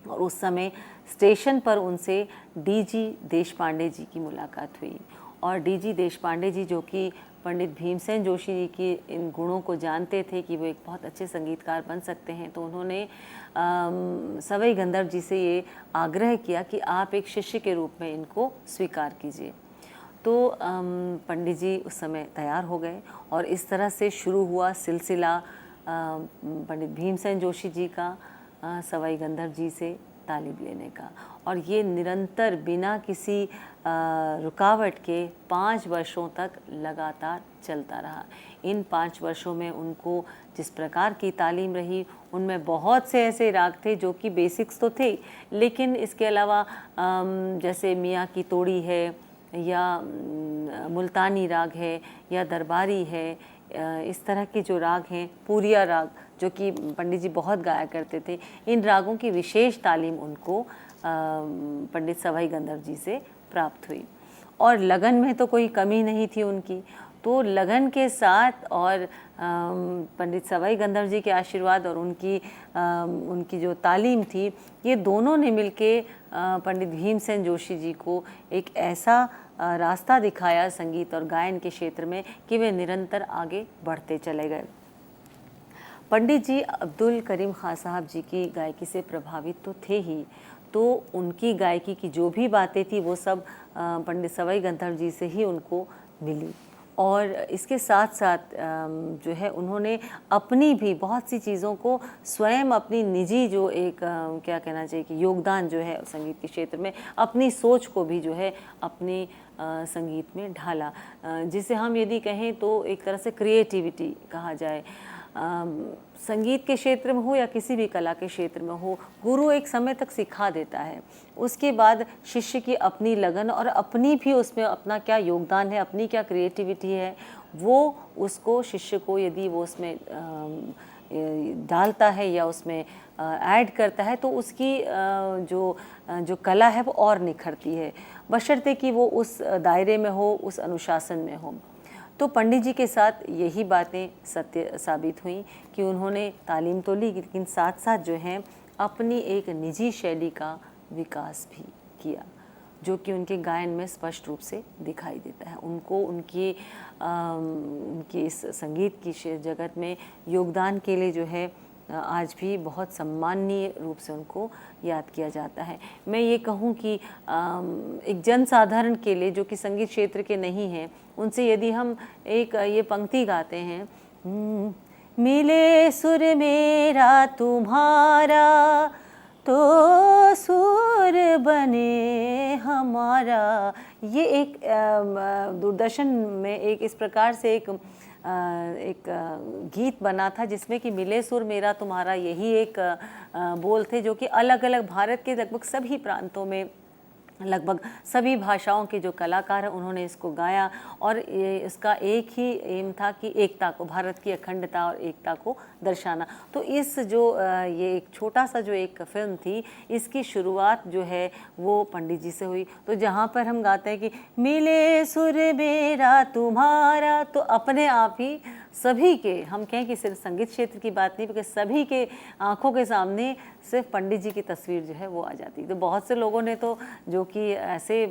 और उस समय स्टेशन पर उनसे डीजी देशपांडे जी की मुलाकात हुई। और डीजी देशपांडे जी, जो कि पंडित भीमसेन जोशी जी की इन गुणों को जानते थे कि वो एक बहुत अच्छे संगीतकार बन सकते हैं, तो उन्होंने सवाई गंधर्व जी से ये आग्रह किया कि आप एक शिष्य के रूप में इनको स्वीकार कीजिए। तो पंडित जी उस समय तैयार हो गए, और इस तरह से शुरू हुआ सिलसिला पंडित भीमसेन जोशी जी का सवाई गंधर्व जी से तालीम लेने का। और ये निरंतर बिना किसी रुकावट के 5 वर्षों तक लगातार चलता रहा। इन 5 वर्षों में उनको जिस प्रकार की तालीम रही, उनमें बहुत से ऐसे राग थे जो कि बेसिक्स तो थे, लेकिन इसके अलावा जैसे मियाँ की तोड़ी है, या मुल्तानी राग है, या दरबारी है, इस तरह के जो राग हैं, पूरिया राग जो कि पंडित जी बहुत गाया करते थे, इन रागों की विशेष तालीम उनको पंडित सवाई गंधर्व जी से प्राप्त हुई। और लगन में तो कोई कमी नहीं थी उनकी, तो लगन के साथ और पंडित सवाई गंधर्व जी के आशीर्वाद और उनकी जो तालीम थी, ये दोनों ने मिलके पंडित भीमसेन जोशी जी को एक ऐसा रास्ता दिखाया संगीत और गायन के क्षेत्र में कि वे निरंतर आगे बढ़ते चले गए। पंडित जी अब्दुल करीम खां साहब जी की गायकी से प्रभावित तो थे ही, तो उनकी गायकी की जो भी बातें थी वो सब पंडित सवाई गंधर्व जी से ही उनको मिली। और इसके साथ साथ जो है उन्होंने अपनी भी बहुत सी चीज़ों को स्वयं अपनी निजी जो एक क्या कहना चाहिए कि योगदान जो है संगीत के क्षेत्र में, अपनी सोच को भी जो है अपनी संगीत में ढाला, जिसे हम यदि कहें तो एक तरह से क्रिएटिविटी कहा जाए। संगीत के क्षेत्र में हो या किसी भी कला के क्षेत्र में हो, गुरु एक समय तक सिखा देता है, उसके बाद शिष्य की अपनी लगन और अपनी भी उसमें अपना क्या योगदान है, अपनी क्या क्रिएटिविटी है, वो उसको शिष्य को यदि वो उसमें डालता है या उसमें ऐड करता है तो उसकी जो कला है वो और निखरती है, बशर्ते कि वो उस दायरे में हो, उस अनुशासन में हो। तो पंडित जी के साथ यही बातें सत्य साबित हुई कि उन्होंने तालीम तो ली, लेकिन साथ साथ जो है अपनी एक निजी शैली का विकास भी किया, जो कि उनके गायन में स्पष्ट रूप से दिखाई देता है। उनको उनकी इस संगीत की जगत में योगदान के लिए जो है आज भी बहुत सम्माननीय रूप से उनको याद किया जाता है। मैं ये कहूँ कि एक जनसाधारण के लिए जो कि संगीत क्षेत्र के नहीं हैं, उनसे यदि हम एक ये पंक्ति गाते हैं, मिले सुर मेरा तुम्हारा तो सुर बने हमारा, ये एक दूरदर्शन में एक इस प्रकार से एक गीत बना था जिसमें कि मिले सुर मेरा तुम्हारा, यही एक बोल थे जो कि अलग अलग भारत के लगभग सभी प्रांतों में लगभग सभी भाषाओं के जो कलाकार हैं उन्होंने इसको गाया और इसका एक ही एम था कि एकता को, भारत की अखंडता और एकता को दर्शाना। तो इस जो ये एक छोटा सा जो एक फिल्म थी, इसकी शुरुआत जो है वो पंडित जी से हुई। तो जहाँ पर हम गाते हैं कि मिले सुर मेरा तुम्हारा, तो अपने आप ही सभी के, हम कहें कि सिर्फ संगीत क्षेत्र की बात नहीं, बल्कि सभी के आंखों के सामने सिर्फ पंडित जी की तस्वीर जो है वो आ जाती। तो बहुत से लोगों ने तो, जो कि ऐसे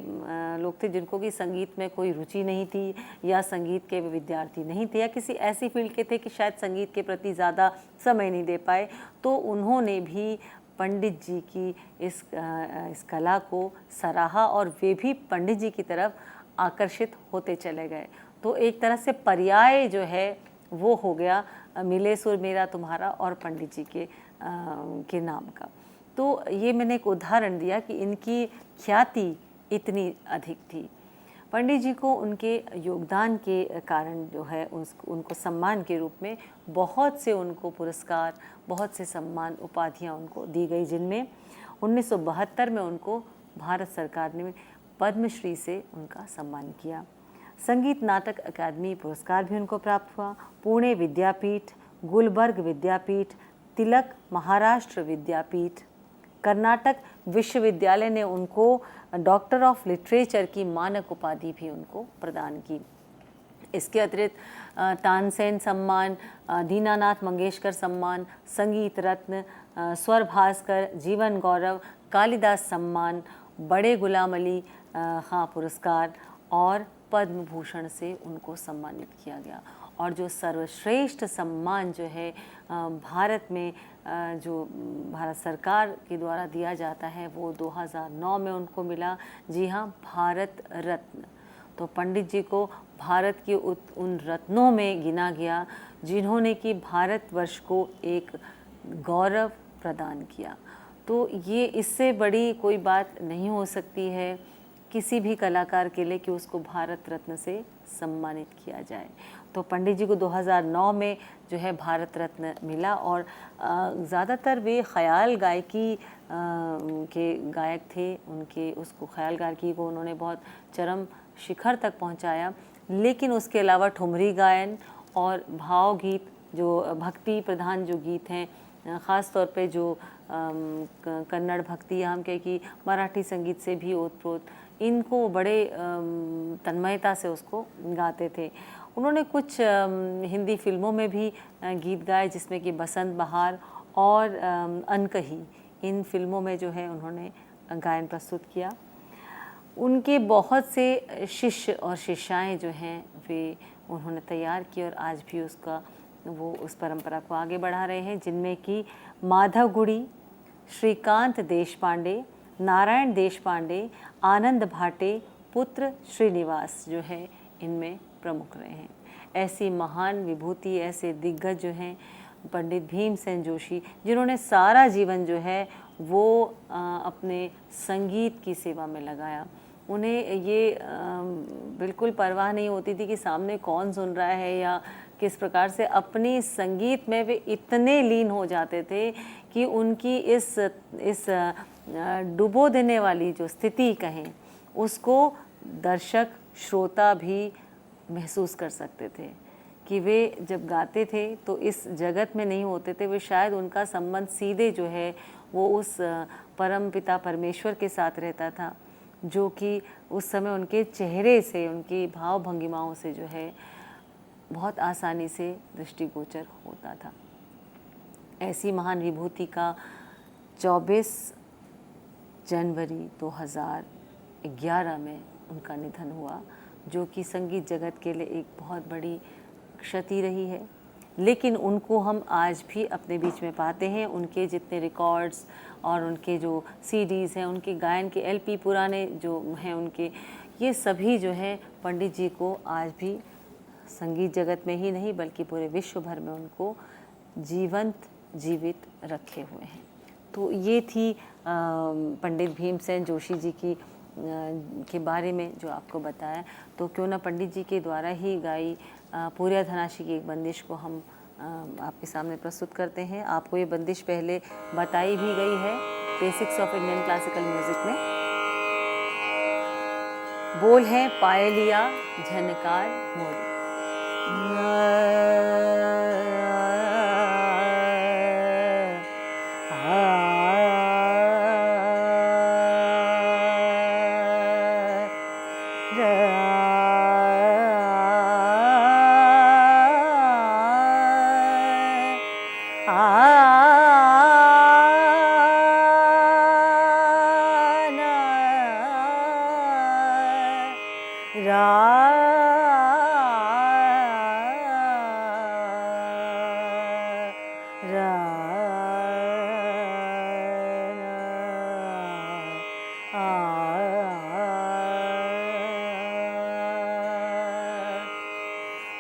लोग थे जिनको कि संगीत में कोई रुचि नहीं थी या संगीत के विद्यार्थी नहीं थे या किसी ऐसी फील्ड के थे कि शायद संगीत के प्रति ज़्यादा समय नहीं दे पाए, तो उन्होंने भी पंडित जी की इस कला को सराहा और वे भी पंडित जी की तरफ आकर्षित होते चले गए। तो एक तरह से पर्याय जो है वो हो गया मिले सुर मेरा तुम्हारा और पंडित जी के नाम का। तो ये मैंने एक उदाहरण दिया कि इनकी ख्याति इतनी अधिक थी। पंडित जी को उनके योगदान के कारण जो है उनको सम्मान के रूप में बहुत से उनको पुरस्कार, बहुत से सम्मान, उपाधियां उनको दी गई, जिनमें 1972 में उनको भारत सरकार ने पद्मश्री से उनका सम्मान किया। संगीत नाटक अकादमी पुरस्कार भी उनको प्राप्त हुआ। पुणे विद्यापीठ, गुलबर्ग विद्यापीठ, तिलक महाराष्ट्र विद्यापीठ, कर्नाटक विश्वविद्यालय ने उनको डॉक्टर ऑफ लिटरेचर की मानक उपाधि भी उनको प्रदान की। इसके अतिरिक्त तानसेन सम्मान, दीनानाथ मंगेशकर सम्मान, संगीत रत्न, स्वर भास्कर, जीवन गौरव, कालिदास सम्मान, बड़े गुलाम अली खां पुरस्कार और पद्म भूषण से उनको सम्मानित किया गया। और जो सर्वश्रेष्ठ सम्मान जो है भारत में जो भारत सरकार के द्वारा दिया जाता है वो 2009 में उनको मिला। जी हाँ, भारत रत्न। तो पंडित जी को भारत के उन रत्नों में गिना गया जिन्होंने कि भारतवर्ष को एक गौरव प्रदान किया। तो ये इससे बड़ी कोई बात नहीं हो सकती है किसी भी कलाकार के लिए कि उसको भारत रत्न से सम्मानित किया जाए। तो पंडित जी को 2009 में जो है भारत रत्न मिला और ज़्यादातर वे ख्याल गायकी के गायक थे। उनके उसको ख्याल गायकी को उन्होंने बहुत चरम शिखर तक पहुंचाया, लेकिन उसके अलावा ठुमरी गायन और भावगीत, जो भक्ति प्रधान जो गीत हैं, ख़ास तौर पे जो कन्नड़ भक्ति या हम कहें कि मराठी संगीत से भी ओतप्रोत, इनको बड़े तन्मयता से उसको गाते थे। उन्होंने कुछ हिंदी फिल्मों में भी गीत गाए, जिसमें कि बसंत बहार और अनकही, इन फिल्मों में जो है उन्होंने गायन प्रस्तुत किया। उनके बहुत से शिष्य और शिष्याएं जो हैं वे उन्होंने तैयार किए और आज भी वो उस परंपरा को आगे बढ़ा रहे हैं, जिनमें कि माधव गुड़ी, श्रीकांत देशपांडे, नारायण देशपांडे, आनंद भाटे, पुत्र श्रीनिवास जो है इनमें प्रमुख रहे हैं। ऐसी महान विभूति, ऐसे दिग्गज जो हैं पंडित भीमसेन जोशी, जिन्होंने सारा जीवन जो है वो अपने संगीत की सेवा में लगाया। उन्हें ये बिल्कुल परवाह नहीं होती थी कि सामने कौन सुन रहा है या किस प्रकार से, अपनी संगीत में वे इतने लीन हो जाते थे कि उनकी इस डुबो देने वाली जो स्थिति कहें, उसको दर्शक श्रोता भी महसूस कर सकते थे कि वे जब गाते थे तो इस जगत में नहीं होते थे। वे शायद उनका संबंध सीधे जो है वो उस परम पिता परमेश्वर के साथ रहता था, जो कि उस समय उनके चेहरे से, उनकी भाव भंगिमाओं से जो है बहुत आसानी से दृष्टिगोचर होता था। ऐसी महान विभूति का 24 जनवरी 2011 में उनका निधन हुआ, जो कि संगीत जगत के लिए एक बहुत बड़ी क्षति रही है। लेकिन उनको हम आज भी अपने बीच में पाते हैं। उनके जितने रिकॉर्ड्स और उनके जो सीडीज़ हैं, उनके गायन के एलपी पुराने जो हैं उनके, ये सभी जो हैं पंडित जी को आज भी संगीत जगत में ही नहीं बल्कि पूरे विश्व भर में उनको जीवित रखे हुए हैं। तो ये थी पंडित भीमसेन जोशी जी के बारे में जो आपको बताया। तो क्यों ना पंडित जी के द्वारा ही गाई पूर्या धनाशी की एक बंदिश को हम आपके सामने प्रस्तुत करते हैं। आपको ये बंदिश पहले बताई भी गई है basics of Indian classical music में। बोल है पायलिया झनकार मोरी।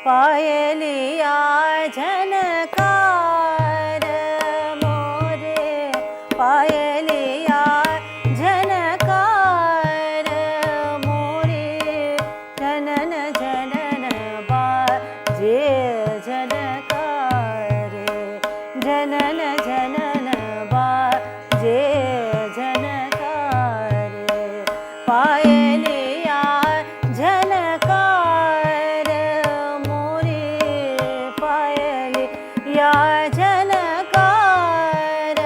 पायलिया झनकार मोरे, पायलिया झनकार मोरे, झनन झनन बाजे झनकार, झनन झनन बाजे झनकार, पायलिया झनकार मोरे, पायलिया झनकार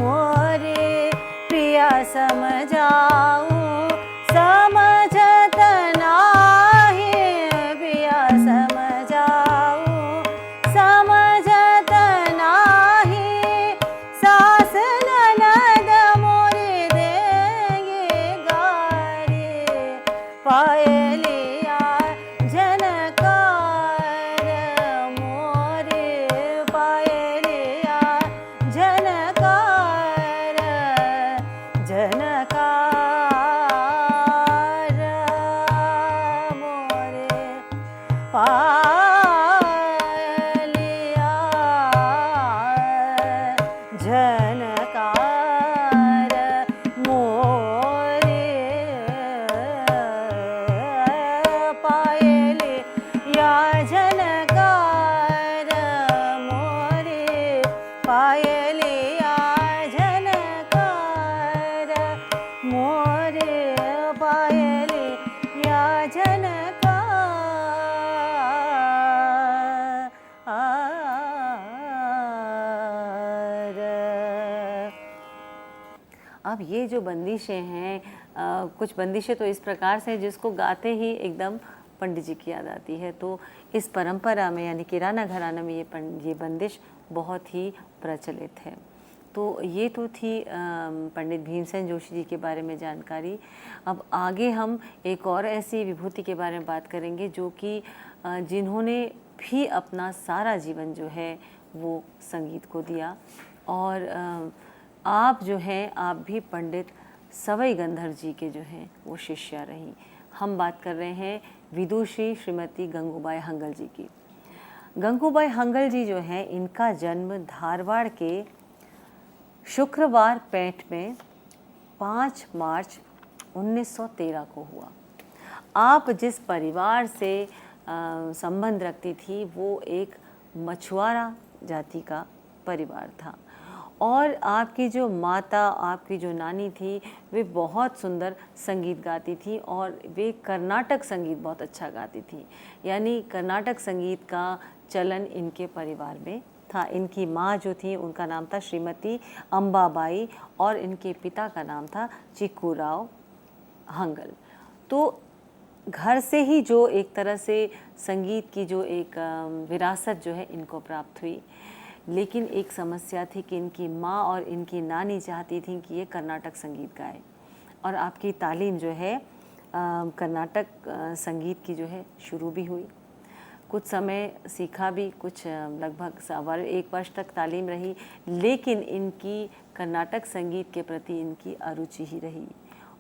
मोरे, प्रिया समझाऊं समझत नाही, प्रिया समझाऊं समझत नाही, सास ननद मोरे देंगे गारे, पायलिया झनकार मोरे, पायलिया झनकार, झनकार मोरे, पायलिया झनकार मोरे, पायलिया झनकार मोरे, पायलिया झनकार मोरे, पायलिया झनकार। अब ये जो बंदिशें हैं, कुछ बंदिशें तो इस प्रकार से हैं जिसको गाते ही एकदम पंडित जी की याद आती है। तो इस परंपरा में यानी किराना घराना में ये बंदिश बहुत ही प्रचलित है। तो ये तो थी पंडित भीमसेन जोशी जी के बारे में जानकारी। अब आगे हम एक और ऐसी विभूति के बारे में बात करेंगे जो कि जिन्होंने भी अपना सारा जीवन जो है वो संगीत को दिया। और आप जो हैं, आप भी पंडित सवाई गंधर्व जी के जो हैं वो शिष्या रहीं। हम बात कर रहे हैं विदुषी श्रीमती गंगूबाई हंगल जी की। गंगूबाई हंगल जी जो हैं, इनका जन्म धारवाड़ के शुक्रवार पेट में 5 मार्च 1913 को हुआ। आप जिस परिवार से संबंध रखती थी वो एक मछुआरा जाति का परिवार था। और आपकी जो माता, आपकी जो नानी थी, वे बहुत सुंदर संगीत गाती थी और वे कर्नाटक संगीत बहुत अच्छा गाती थी। यानी कर्नाटक संगीत का चलन इनके परिवार में था। इनकी माँ जो थी उनका नाम था श्रीमती अंबाबाई और इनके पिता का नाम था चिक्कूराव हंगल। तो घर से ही जो एक तरह से संगीत की जो एक विरासत जो है इनको प्राप्त हुई। लेकिन एक समस्या थी कि इनकी माँ और इनकी नानी चाहती थी कि ये कर्नाटक संगीत गाए। और आपकी तालीम जो है कर्नाटक संगीत की जो है शुरू भी हुई। कुछ समय सीखा भी, कुछ लगभग 1 वर्ष तक तालीम रही। लेकिन इनकी कर्नाटक संगीत के प्रति इनकी अरुचि ही रही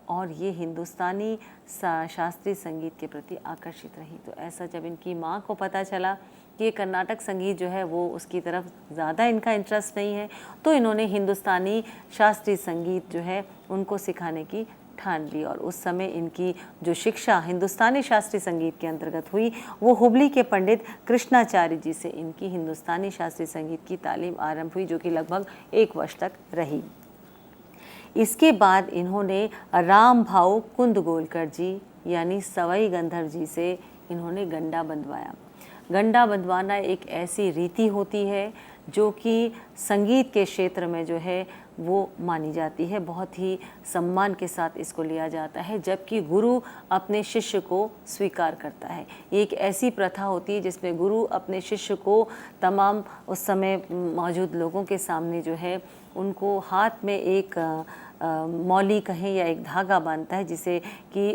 और ये हिंदुस्तानी शास्त्रीय संगीत के प्रति आकर्षित रही। तो ऐसा जब इनकी माँ को पता चला कि कर्नाटक संगीत जो है वो उसकी तरफ ज़्यादा इनका इंटरेस्ट नहीं है, तो इन्होंने हिंदुस्तानी शास्त्रीय संगीत जो है उनको सिखाने की ठान ली। और उस समय इनकी जो शिक्षा हिंदुस्तानी शास्त्रीय संगीत के अंतर्गत हुई वो हुबली के पंडित कृष्णाचार्य जी से इनकी हिंदुस्तानी शास्त्रीय संगीत की तालीम आरंभ हुई, जो कि लगभग 1 वर्ष तक रही। इसके बाद इन्होंने राम भाऊ कुंदगोलकर जी, यानी सवाई गंधर्व जी से इन्होंने गंडा बंधवाया। गंडा बंधवाना एक ऐसी रीति होती है जो कि संगीत के क्षेत्र में जो है वो मानी जाती है, बहुत ही सम्मान के साथ इसको लिया जाता है, जबकि गुरु अपने शिष्य को स्वीकार करता है। ये एक ऐसी प्रथा होती है जिसमें गुरु अपने शिष्य को तमाम उस समय मौजूद लोगों के सामने जो है उनको हाथ में एक मौली कहें या एक धागा बांधता है, जिसे कि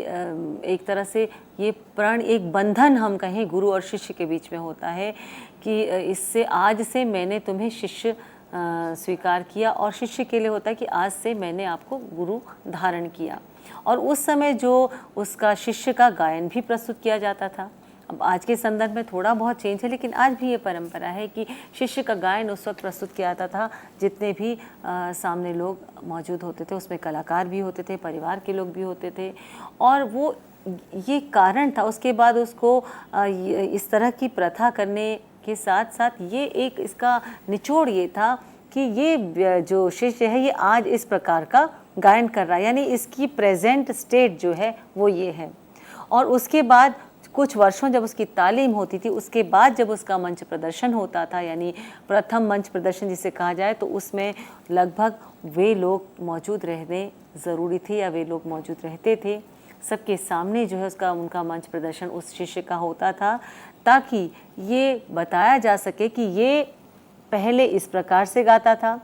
एक तरह से ये प्रण एक बंधन हम कहें गुरु और शिष्य के बीच में होता है कि इससे आज से मैंने तुम्हें शिष्य स्वीकार किया, और शिष्य के लिए होता है कि आज से मैंने आपको गुरु धारण किया। और उस समय जो उसका शिष्य का गायन भी प्रस्तुत किया जाता था। अब आज के संदर्भ में थोड़ा बहुत चेंज है, लेकिन आज भी ये परंपरा है कि शिष्य का गायन उस वक्त प्रस्तुत किया जाता था जितने भी सामने लोग मौजूद होते थे, उसमें कलाकार भी होते थे, परिवार के लोग भी होते थे, और वो ये कारण था। उसके बाद उसको इस तरह की प्रथा करने के साथ साथ ये एक इसका निचोड़ ये था कि ये जो शिष्य है ये आज इस प्रकार का गायन कर रहा है, यानी इसकी प्रेजेंट स्टेट जो है वो ये है। और उसके बाद कुछ वर्षों जब उसकी तालीम होती थी, उसके बाद जब उसका मंच प्रदर्शन होता था, यानी प्रथम मंच प्रदर्शन जिसे कहा जाए, तो उसमें लगभग वे लोग मौजूद रहने ज़रूरी थे या वे लोग मौजूद रहते थे। सबके सामने जो है उसका उनका मंच प्रदर्शन उस शिष्य का होता था, ताकि ये बताया जा सके कि ये पहले इस प्रकार से गाता था,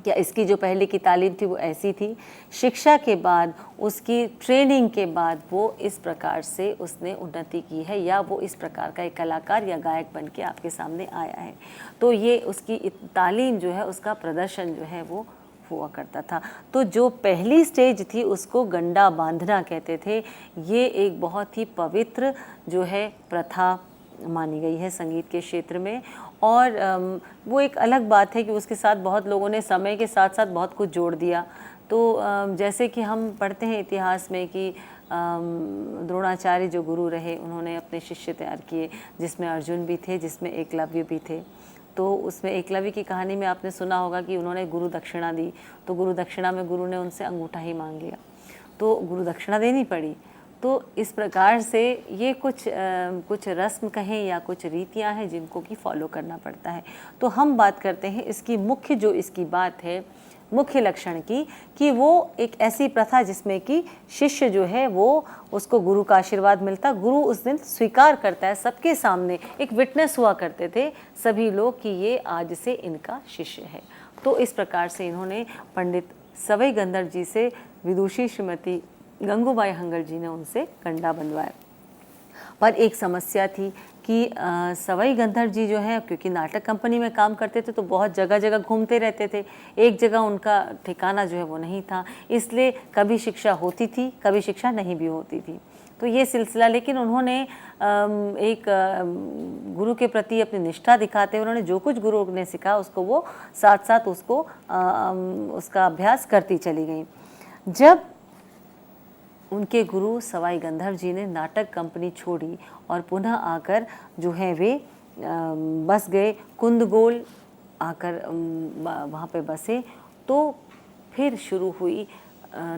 या इसकी जो पहले की तालीम थी वो ऐसी थी, शिक्षा के बाद उसकी ट्रेनिंग के बाद वो इस प्रकार से उसने उन्नति की है, या वो इस प्रकार का एक कलाकार या गायक बन के आपके सामने आया है। तो ये उसकी तालीम जो है उसका प्रदर्शन जो है वो हुआ करता था। तो जो पहली स्टेज थी उसको गंडा बांधना कहते थे। ये एक बहुत ही पवित्र जो है प्रथा मानी गई है संगीत के क्षेत्र में। और वो एक अलग बात है कि उसके साथ बहुत लोगों ने समय के साथ साथ बहुत कुछ जोड़ दिया। तो जैसे कि हम पढ़ते हैं इतिहास में कि द्रोणाचार्य जो गुरु रहे, उन्होंने अपने शिष्य तैयार किए, जिसमें अर्जुन भी थे, जिसमें एकलव्य भी थे। तो उसमें एकलव्य की कहानी में आपने सुना होगा कि उन्होंने गुरु दक्षिणा दी, तो गुरु दक्षिणा में गुरु ने उनसे अंगूठा ही मांग लिया, तो गुरु दक्षिणा देनी पड़ी। तो इस प्रकार से ये कुछ रस्म कहें या कुछ रीतियां हैं जिनको कि फॉलो करना पड़ता है। तो हम बात करते हैं इसकी मुख्य जो इसकी बात है, मुख्य लक्षण की, कि वो एक ऐसी प्रथा जिसमें कि शिष्य जो है वो उसको गुरु का आशीर्वाद मिलता, गुरु उस दिन स्वीकार करता है, सबके सामने एक विटनेस हुआ करते थे सभी लोग कि ये आज से इनका शिष्य है। तो इस प्रकार से इन्होंने पंडित सवाई गंधर्व जी से विदुषी श्रीमती गंगूबाई हंगल जी ने उनसे गंडा बंधवाया। पर एक समस्या थी कि सवाई गंधर्व जी जो है, क्योंकि नाटक कंपनी में काम करते थे तो बहुत जगह जगह घूमते रहते थे, एक जगह उनका ठिकाना जो है वो नहीं था, इसलिए कभी शिक्षा होती थी, कभी शिक्षा नहीं भी होती थी। तो ये सिलसिला, लेकिन उन्होंने एक गुरु के प्रति अपनी निष्ठा दिखाते हुए उन्होंने जो कुछ गुरु ने सिखाया उसको वो साथ साथ उसको उसका अभ्यास करती चली गई। जब उनके गुरु सवाई गंधर्व जी ने नाटक कंपनी छोड़ी और पुनः आकर जो है वे बस गए कुंदगोल, आकर वहाँ पे बसे, तो फिर शुरू हुई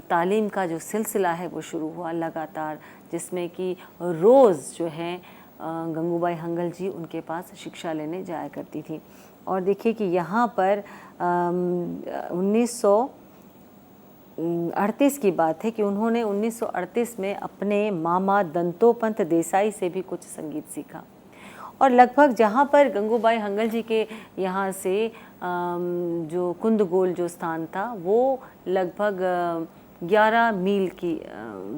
तालीम का जो सिलसिला है वो शुरू हुआ लगातार, जिसमें कि रोज़ जो है गंगूबाई हंगल जी उनके पास शिक्षा लेने जाया करती थी। और देखिए कि यहाँ पर 1938 की बात है कि उन्होंने 1938 में अपने मामा दंतोपंत देसाई से भी कुछ संगीत सीखा। और लगभग जहाँ पर गंगूबाई हंगल जी के यहाँ से जो कुंदगोल जो स्थान था वो लगभग 11 मील की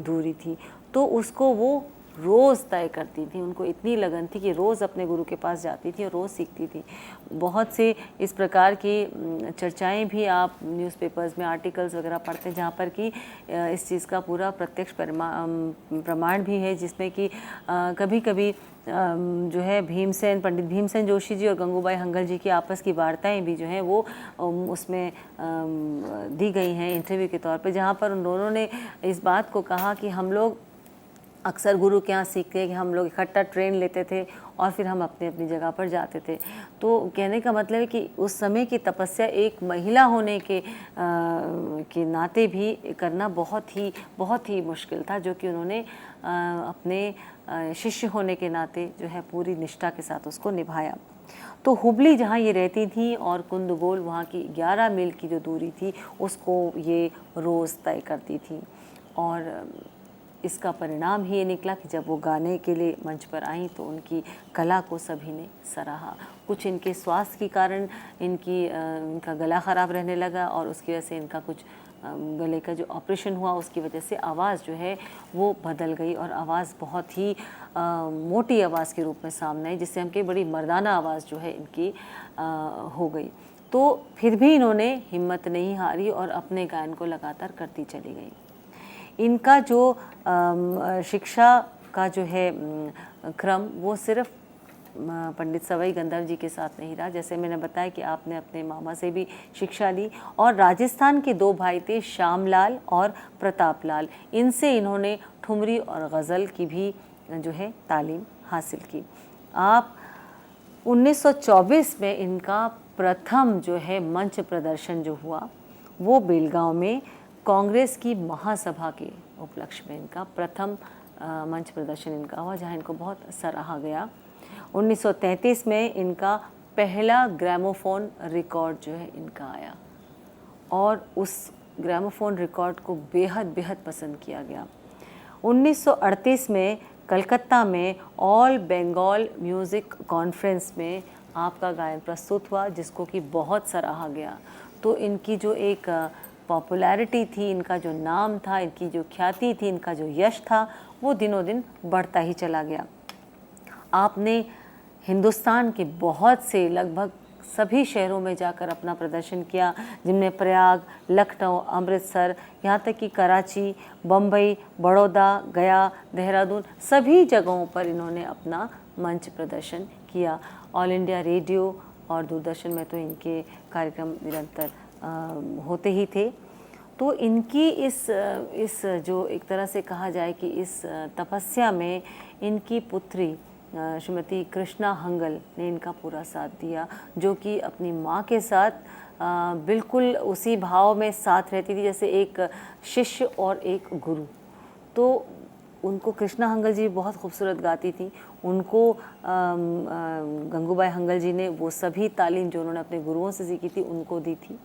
दूरी थी, तो उसको वो रोज़ तय करती थी। उनको इतनी लगन थी कि रोज़ अपने गुरु के पास जाती थी और रोज़ सीखती थी। बहुत से इस प्रकार की चर्चाएं भी आप न्यूज़पेपर्स में आर्टिकल्स वगैरह पढ़ते हैं, जहाँ पर कि इस चीज़ का पूरा प्रत्यक्ष प्रमाण भी है, जिसमें कि कभी कभी जो है पंडित भीमसेन जोशी जी और गंगूबाई हंगल जी की आपस की वार्ताएं भी जो हैं वो उसमें दी गई हैं इंटरव्यू के तौर पे, जहाँ पर उन दोनों ने इस बात को कहा कि हम लोग अक्सर गुरु के यहाँ सीखते हैं कि हम लोग इकट्ठा ट्रेन लेते थे और फिर हम अपनी अपनी जगह पर जाते थे। तो कहने का मतलब है कि उस समय की तपस्या एक महिला होने के नाते भी करना बहुत ही मुश्किल था, जो कि उन्होंने अपने शिष्य होने के नाते जो है पूरी निष्ठा के साथ उसको निभाया। तो हुबली जहाँ ये रहती थी और कुंदगोल वहाँ की 11 मील की जो दूरी थी उसको ये रोज़ तय करती थी। और इसका परिणाम ही ये निकला कि जब वो गाने के लिए मंच पर आई तो उनकी कला को सभी ने सराहा। कुछ इनके स्वास्थ्य के कारण इनका गला ख़राब रहने लगा और उसकी वजह से इनका कुछ गले का जो ऑपरेशन हुआ उसकी वजह से आवाज़ जो है वो बदल गई और आवाज़ बहुत ही मोटी आवाज़ के रूप में सामने आई, जिससे हम कहीं बड़ी मर्दाना आवाज़ जो है इनकी हो गई। तो फिर भी इन्होंने हिम्मत नहीं हारी और अपने गायन को लगातार करती चली गई। इनका जो शिक्षा का जो है क्रम वो सिर्फ पंडित सवाई गंधर्व जी के साथ नहीं रहा। जैसे मैंने बताया कि आपने अपने मामा से भी शिक्षा ली और राजस्थान के 2 भाई थे, श्यामलाल और प्रतापलाल, इनसे इन्होंने ठुमरी और गज़ल की भी जो है तालीम हासिल की। आप 1924 में इनका प्रथम जो है मंच प्रदर्शन जो हुआ वो बेलगांव में कांग्रेस की महासभा के उपलक्ष्य में इनका प्रथम मंच प्रदर्शन इनका हुआ, जहाँ इनको बहुत सराहा गया। 1933 में इनका पहला ग्रामोफोन रिकॉर्ड जो है इनका आया और उस ग्रामोफोन रिकॉर्ड को बेहद पसंद किया गया। 1938 में कलकत्ता में ऑल बंगाल म्यूज़िक कॉन्फ्रेंस में आपका गायन प्रस्तुत हुआ, जिसको कि बहुत सराहा गया। तो इनकी जो एक पॉपुलैरिटी थी, इनका जो नाम था, इनकी जो ख्याति थी, इनका जो यश था, वो दिनों दिन बढ़ता ही चला गया। आपने हिंदुस्तान के बहुत से लगभग सभी शहरों में जाकर अपना प्रदर्शन किया, जिनमें प्रयाग, लखनऊ, अमृतसर, यहाँ तक कि कराची, बम्बई, बड़ौदा, गया, देहरादून, सभी जगहों पर इन्होंने अपना मंच प्रदर्शन किया। ऑल इंडिया रेडियो और दूरदर्शन में तो इनके कार्यक्रम निरंतर होते ही थे। तो इनकी इस जो एक तरह से कहा जाए कि इस तपस्या में इनकी पुत्री श्रीमती कृष्णा हंगल ने इनका पूरा साथ दिया, जो कि अपनी माँ के साथ बिल्कुल उसी भाव में साथ रहती थी जैसे एक शिष्य और एक गुरु। तो उनको कृष्णा हंगल जी बहुत खूबसूरत गाती थी, उनको गंगूबाई हंगल जी ने वो सभी तालीम जो उन्होंने अपने गुरुओं से सीखी थी उनको दी थी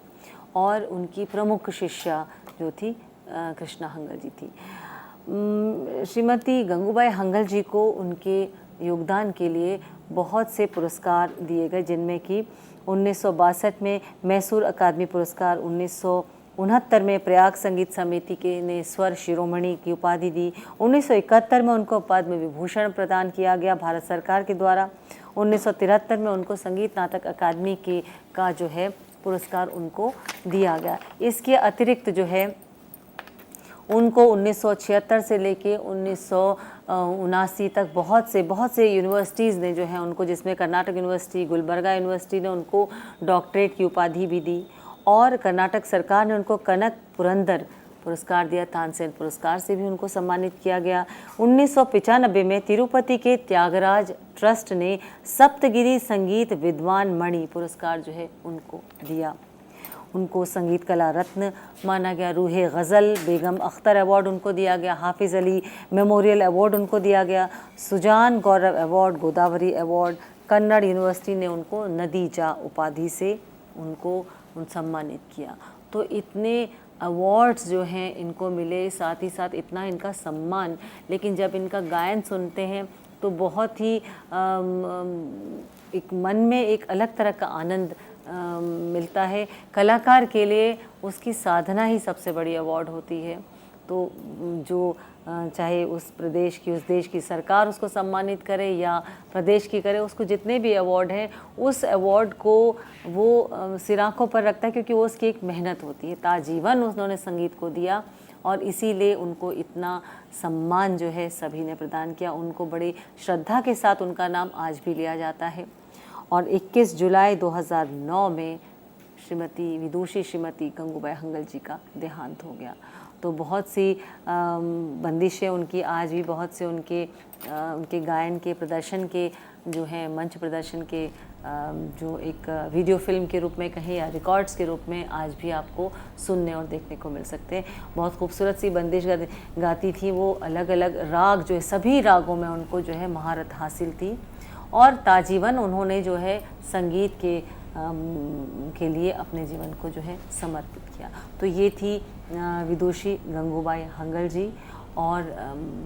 और उनकी प्रमुख शिष्या जो थी कृष्णा हंगल जी थी। श्रीमती गंगूबाई हंगल जी को उनके योगदान के लिए बहुत से पुरस्कार दिए गए, जिनमें कि 1962 में मैसूर अकादमी पुरस्कार, 1969 में प्रयाग संगीत समिति के ने स्वर शिरोमणि की उपाधि दी, 1971 में उनको पद्म विभूषण प्रदान किया गया भारत सरकार के द्वारा, 1973 में उनको संगीत नाटक अकादमी का जो है पुरस्कार उनको दिया गया। इसके अतिरिक्त जो है उनको 1976 से लेके 1979 तक बहुत से यूनिवर्सिटीज़ ने जो है उनको, जिसमें कर्नाटक यूनिवर्सिटी, गुलबर्गा यूनिवर्सिटी ने उनको डॉक्टरेट की उपाधि भी दी और कर्नाटक सरकार ने उनको कनक पुरंदर पुरस्कार दिया, तानसेन पुरस्कार से भी उनको सम्मानित किया गया। 1995 में तिरुपति के त्यागराज ट्रस्ट ने सप्तगिरी संगीत विद्वान मणि पुरस्कार जो है उनको दिया। उनको संगीत कला रत्न माना गया। रूहे गज़ल बेगम अख्तर अवार्ड उनको दिया गया, हाफिज़ अली मेमोरियल अवार्ड उनको दिया गया, Sujan Gaurav award, Godavari award, Kannada university ने उनको नदीजा उपाधि से उनको सम्मानित किया। तो इतने अवार्ड्स जो हैं इनको मिले, साथ ही साथ इतना इनका सम्मान। लेकिन जब इनका गायन सुनते हैं तो बहुत ही एक मन में एक अलग तरह का आनंद मिलता है। कलाकार के लिए उसकी साधना ही सबसे बड़ी अवार्ड होती है। तो जो चाहे उस प्रदेश की, उस देश की सरकार उसको सम्मानित करे या प्रदेश की करे, उसको जितने भी अवार्ड हैं उस अवार्ड को वो सिर आँखों पर रखता है, क्योंकि वो उसकी एक मेहनत होती है। ताजीवन उन्होंने संगीत को दिया और इसीलिए उनको इतना सम्मान जो है सभी ने प्रदान किया। उनको बड़ी श्रद्धा के साथ उनका नाम आज भी लिया जाता है। और 21 जुलाई 2009 में श्रीमती विदुषी श्रीमती गंगूबाई हंगल जी का देहांत हो गया। तो बहुत सी बंदिशें उनकी आज भी, बहुत से उनके गायन के प्रदर्शन के जो हैं, मंच प्रदर्शन के जो एक वीडियो फिल्म के रूप में कहें या रिकॉर्ड्स के रूप में आज भी आपको सुनने और देखने को मिल सकते हैं। बहुत खूबसूरत सी बंदिश गाती थी वो, अलग अलग राग जो है, सभी रागों में उनको जो है महारत हासिल थी और ताजीवन उन्होंने जो है संगीत के लिए अपने जीवन को जो है समर्पित किया। तो ये थी विदुषी गंगूबाई हंगल जी। और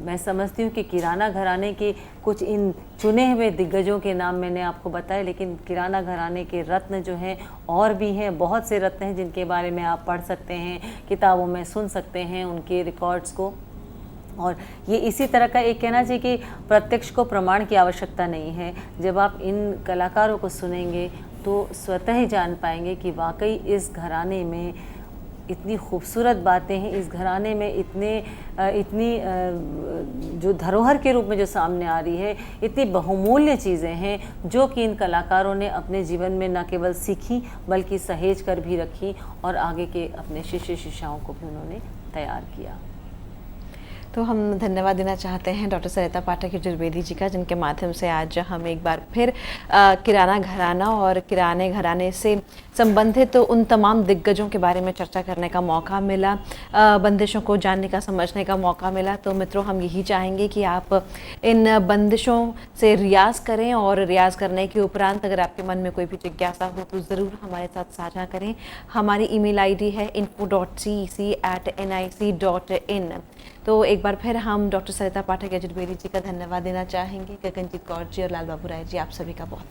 मैं समझती हूँ कि किराना घराने के कुछ इन चुने हुए दिग्गजों के नाम मैंने आपको बताए, लेकिन किराना घराने के रत्न जो हैं और भी हैं, बहुत से रत्न हैं जिनके बारे में आप पढ़ सकते हैं, किताबों में सुन सकते हैं उनके रिकॉर्ड्स को। और ये इसी तरह का एक कहना चाहिए कि प्रत्यक्ष को प्रमाण की आवश्यकता नहीं है। जब आप इन कलाकारों को सुनेंगे तो स्वतः ही जान पाएंगे कि वाकई इस घराने में इतनी खूबसूरत बातें हैं, इस घराने में इतनी जो धरोहर के रूप में जो सामने आ रही है, इतनी बहुमूल्य चीज़ें हैं जो कि इन कलाकारों ने अपने जीवन में न केवल सीखी बल्कि सहेज कर भी रखी और आगे के अपने शिष्य शिष्याओं को भी उन्होंने तैयार किया। तो हम धन्यवाद देना चाहते हैं डॉक्टर सरिता पाठक यजुर्वेदी जी का, जिनके माध्यम से आज हम एक बार फिर किराना घराना और किराने घराने से संबंधित उन तमाम दिग्गजों के बारे में चर्चा करने का मौका मिला, बंदिशों को जानने का, समझने का मौका मिला। तो मित्रों, हम यही चाहेंगे कि आप इन बंदिशों से रियाज करें और रियाज करने के उपरांत अगर आपके मन में कोई भी जिज्ञासा हो तो ज़रूर हमारे साथ साझा करें। हमारी ईमेल आईडी है info.cec@nic.in। तो एक बार फिर हम डॉक्टर सरिता पाठक यजुर्वेदी जी का धन्यवाद देना चाहेंगे। गगनजीत कौर जी और लाल बाबू राय जी, आप सभी का बहुत